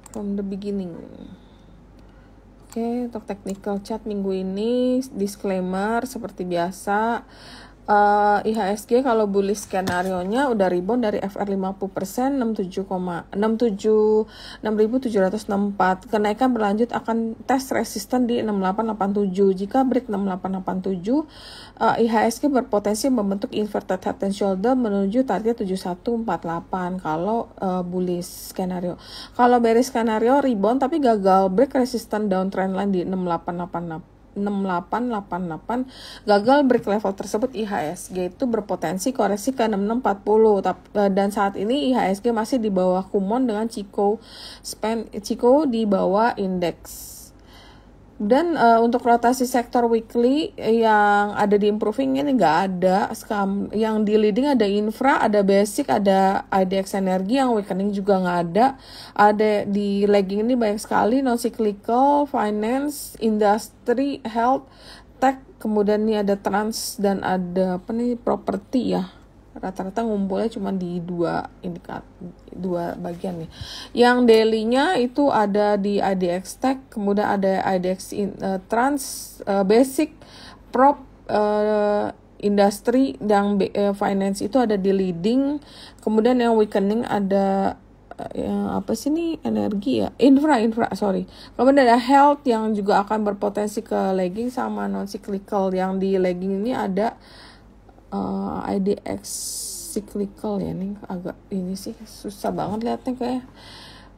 From the beginning. Oke, untuk technical chart minggu ini disclaimer seperti biasa. IHSG kalau bullish skenario-nya udah rebound dari FR 50%, 6.764. Kenaikan berlanjut akan tes resisten di 6887. Jika break 6887, IHSG berpotensi membentuk inverted head and shoulder menuju target 7148 kalau bullish skenario. Kalau bearish skenario rebound tapi gagal break resisten downtrend line di 6888, gagal break level tersebut, IHSG itu berpotensi koreksi ke 6640. Dan saat ini IHSG masih di bawah Kumon dengan Chikou di bawah indeks. Dan untuk rotasi sektor weekly yang ada di improving ini nggak ada. Yang di leading ada infra, ada basic, ada IDX energi, yang weakening juga nggak ada. Ada di lagging ini banyak sekali, non cyclical, finance, industry, health, tech, kemudian ini ada trans dan ada property ya. Rata-rata ngumpulnya cuma di dua bagian nih. Yang daily-nya itu ada di IDX Tech, kemudian ada IDX Trans, Basic, Prop, Industry, dan Finance itu ada di leading. Kemudian yang weakening ada yang apa sih nih, energi ya, infra sorry. Kemudian ada health yang juga akan berpotensi ke lagging, sama non cyclical. Yang di lagging ini ada IDX cyclical ya, nih agak ini sih susah banget lihatnya kayak.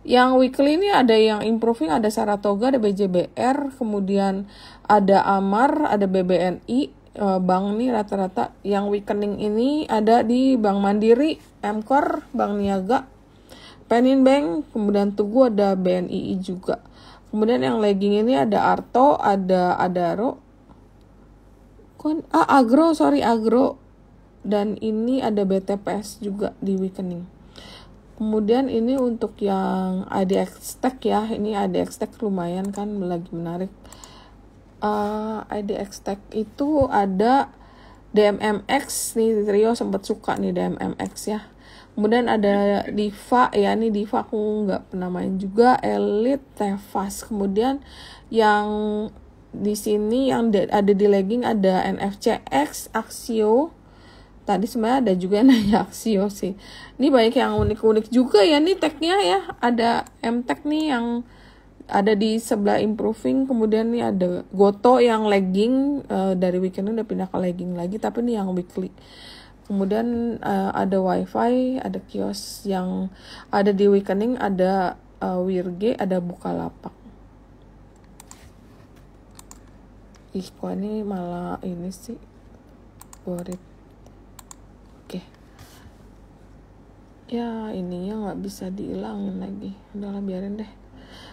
Yang weekly ini ada yang improving, ada Saratoga, ada BJBR, kemudian ada Amar, ada BBNI, bank nih rata-rata. Yang weakening ini ada di Bank Mandiri, Emcor, Bank Niaga, Penin Bank, kemudian Tugu, ada BNI juga. Kemudian yang lagging ini ada Arto, ada Adaro, Agro, dan ini ada BTPS juga di weakening. Kemudian ini untuk yang IDX Tech ya, ini IDX Tech lumayan kan lagi menarik. IDX Tech itu ada DMMX nih, Rio sempat suka nih DMMX ya. Kemudian ada Diva ya, nih Diva aku nggak pernah main juga. Elite, Tefas. Kemudian yang di sini yang ada di legging ada NFCX, Axio. Tadi sebenarnya ada juga yang nanya Axio sih. Ini banyak yang unik-unik juga ya nih tag-nya ya. Ada M-Tech nih yang ada di sebelah improving. Kemudian nih ada Goto yang legging, dari weekend udah pindah ke legging lagi, tapi nih yang weekly. Kemudian ada wifi, ada kios yang ada di weekending, ada Wirge, ada Bukalapak. Ih, kok ini malah ini sih borit. Oke. Ya, ininya nggak bisa dihilangin lagi. Udahlah, biarin deh.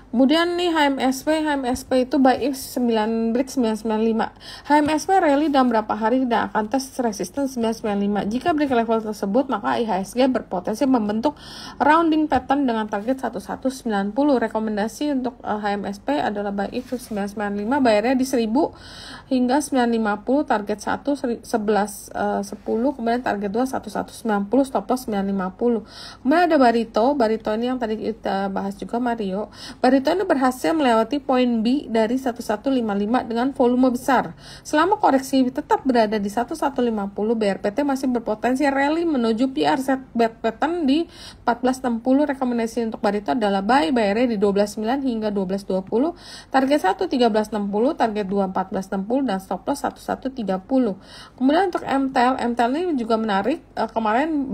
Kemudian nih HMSP itu buy if 9 break 995. HMSP rally dalam berapa hari dan akan tes resistance 995. Jika break level tersebut, maka IHSG berpotensi membentuk rounding pattern dengan target 1190. Rekomendasi untuk HMSP adalah buy if 995, bayarnya di 1000 hingga 950, target 1 1110, kemudian target 2 1190, stop loss 950. Kemudian ada Barito ini yang tadi kita bahas juga Mario. Barito ini berhasil melewati poin B dari 1155 dengan volume besar. Selama koreksi tetap berada di 1150, BRPT masih berpotensi rally menuju PRZ bad pattern di 1460. Rekomendasi untuk Barito adalah buy, bayarnya di 12.9 hingga 12.20, target 1 13.60, target 2 14.60 dan stop loss 1130. Kemudian untuk MTEL ini juga menarik. Kemarin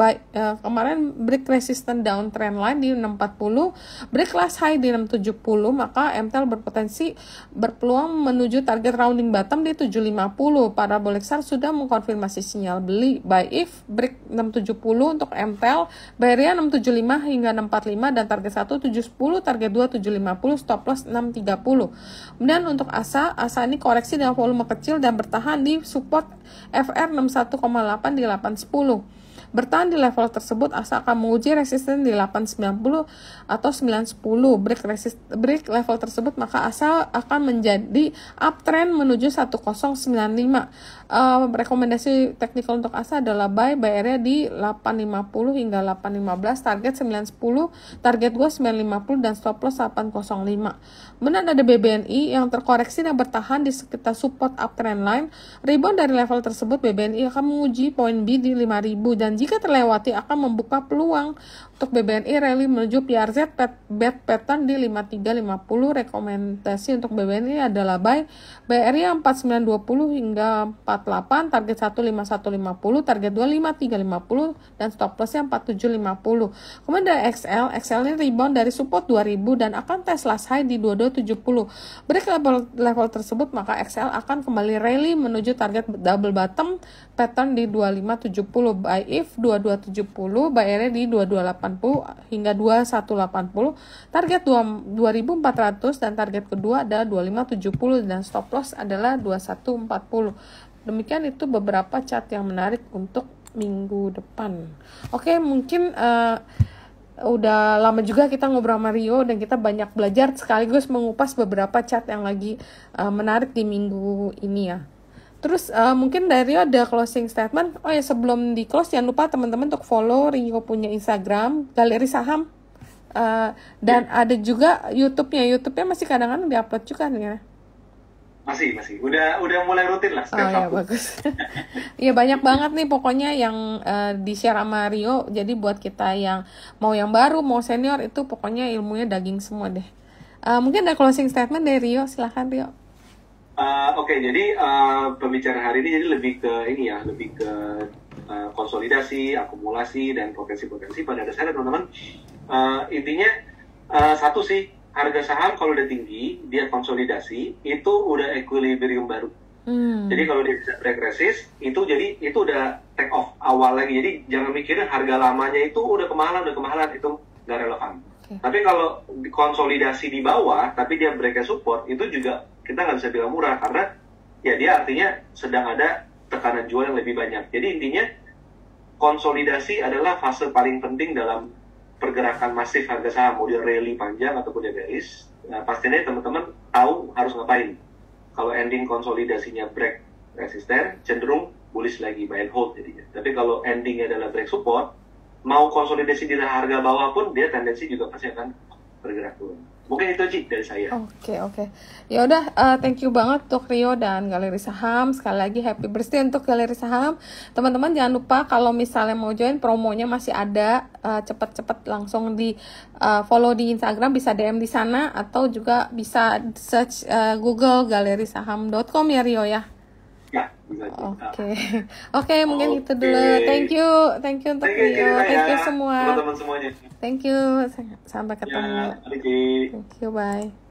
break resistant downtrend line di 640, break last high di 670, maka MTEL berpotensi berpeluang menuju target rounding bottom di 750. Parabolic SAR sudah mengkonfirmasi sinyal beli. Buy if break 670 untuk MTEL, bayarnya 675 hingga 645 dan target 1 710, target 2 750, stop loss 630. Kemudian untuk ASA ini koreksi dengan volume kecil dan bertahan di support FR 61,8 di 810. Bertahan di level tersebut, ASA akan menguji resisten di 890 atau 910. Break level tersebut, maka ASA akan menjadi uptrend menuju 1095. Rekomendasi teknikal untuk ASA adalah buy, bayarnya di 850 hingga 815, target 910, target gua 950 dan stop loss 805. Kemudian ada BBNI yang terkoreksi dan bertahan di sekitar support uptrend line. Rebound dari level tersebut, BBNI akan menguji poin B di 5000 dan jika terlewati akan membuka peluang untuk BBNI rally menuju PRZ bad pattern di 5350. Rekomendasi untuk BBNI adalah buy, BRI 4920 hingga 48, target 15150, target 25350 dan stop lossnya 4750. Kemudian ada XL ini rebound dari support 2000 dan akan tes last high di 2270. Break level tersebut, maka XL akan kembali rally menuju target double bottom pattern di 2570. Buy if 2270, bayarnya di 2280 hingga 2180, target 2400 dan target kedua adalah 2570 dan stop loss adalah 2140. Demikian itu beberapa chart yang menarik untuk minggu depan. Oke, mungkin udah lama juga kita ngobrol sama Rio dan kita banyak belajar sekaligus mengupas beberapa chart yang lagi menarik di minggu ini ya. Terus mungkin dari Rio ada closing statement. Oh ya, sebelum di close jangan lupa teman-teman untuk follow Rio punya Instagram Galeri Saham, dan ada juga YouTube-nya masih kadang-kadang diupload juga nih ya. Masih udah mulai rutin lah setiap Sabtu. Ya bagus. Ya banyak banget nih pokoknya yang di-share sama Rio. Jadi buat kita yang mau yang baru, mau senior, itu pokoknya ilmunya daging semua deh. Mungkin ada closing statement dari Rio, silahkan Rio. Oke, jadi pembicaraan hari ini jadi lebih ke konsolidasi, akumulasi dan potensi-potensi pada dasarnya teman-teman. Intinya satu sih, harga saham kalau udah tinggi, dia konsolidasi, itu udah equilibrium baru. Jadi kalau dia bisa break resist, itu udah take off awal lagi. Jadi jangan mikirin harga lamanya itu udah kemahalan, itu nggak relevan. Okay. Tapi kalau konsolidasi di bawah, tapi dia break support, itu juga kita nggak bisa bilang murah, karena ya dia artinya sedang ada tekanan jual yang lebih banyak. Jadi intinya konsolidasi adalah fase paling penting dalam pergerakan masif harga saham, mau dia rally panjang ataupun dia bearish. Nah, pastinya teman-teman tahu harus ngapain. Kalau ending konsolidasinya break resisten, cenderung bullish lagi, buy and hold jadinya. Tapi kalau endingnya adalah break support, mau konsolidasi di harga bawah pun dia tendensi juga pasti akan bergerak turun. Mungkin itu Ci dari saya. Oke. Ya udah, thank you banget untuk Rio dan Galeri Saham. Sekali lagi happy birthday untuk Galeri Saham. Teman-teman jangan lupa kalau misalnya mau join, promonya masih ada. Cepet-cepet langsung di follow di Instagram, bisa DM di sana atau juga bisa search Google galerisaham.com ya Rio ya. Ya, bisa. Oke, mungkin itu dulu. Thank you untuk Rio. Thank you semua. Teman-teman semuanya. Thank you. Sampai ketemu. Ya, Thank you, bye.